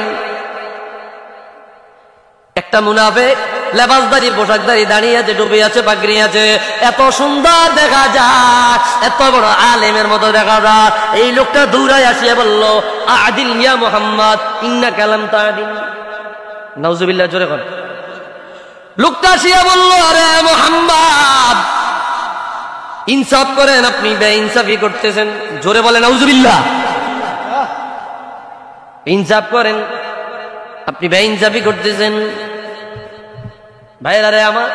[SPEAKER 1] একটা মুনাফিক লেবাসদারি পোশাকদারি দাঁড়িয়ে আছে, ডুবে আছে, পাগড়ি আছে, এত সুন্দর দেখা যায়, এত বড় আলেমের মতো দেখা যায়। এই লোকটা দৌড়ায় আসিয়া বলল, আদিল ইয়া মুহাম্মদ ইন্নাকা লাম তাদিল। নাউজুবিল্লাহ, জোরে কর। লোকটা আসিয়া বলল, আরে মুহাম্মদ ইনসাফ করেন, আপনি বেইনসাফি করতেছেন। জোরে বলেন নাউজুবিল্লাহ। ইনসাফ করেন, আপনি বেইনসাফি করতেছেন। ভাইরা রে আমার,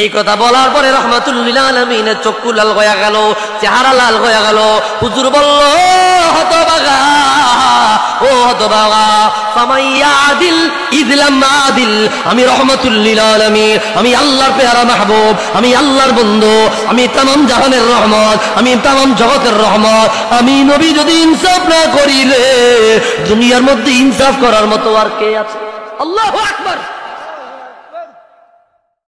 [SPEAKER 1] এই কথা বলার পরে রাহমাতুল লিল আলামিনের চক্ষু লাল হয়ে গেল, চেহারা লাল হয়ে গেল। হুজুর বলল, হতভাগা, ও হতভাগা, ফামাইয়াদিল ইদলাম আদিল। আমি রহমাতুল লিল আলামিন, আমি আল্লাহর পেয়ারা মাহবুব, আমি আল্লাহর বন্ধু, আমি তামাম জাহানের রহমত, আমি তামাম জগতের রহমত। আমি নবী যদি ইনসাফ না করিলে দুনিয়ার মধ্যে ইনসাফ করার মতো আর কে আছে? আল্লাহু আকবার।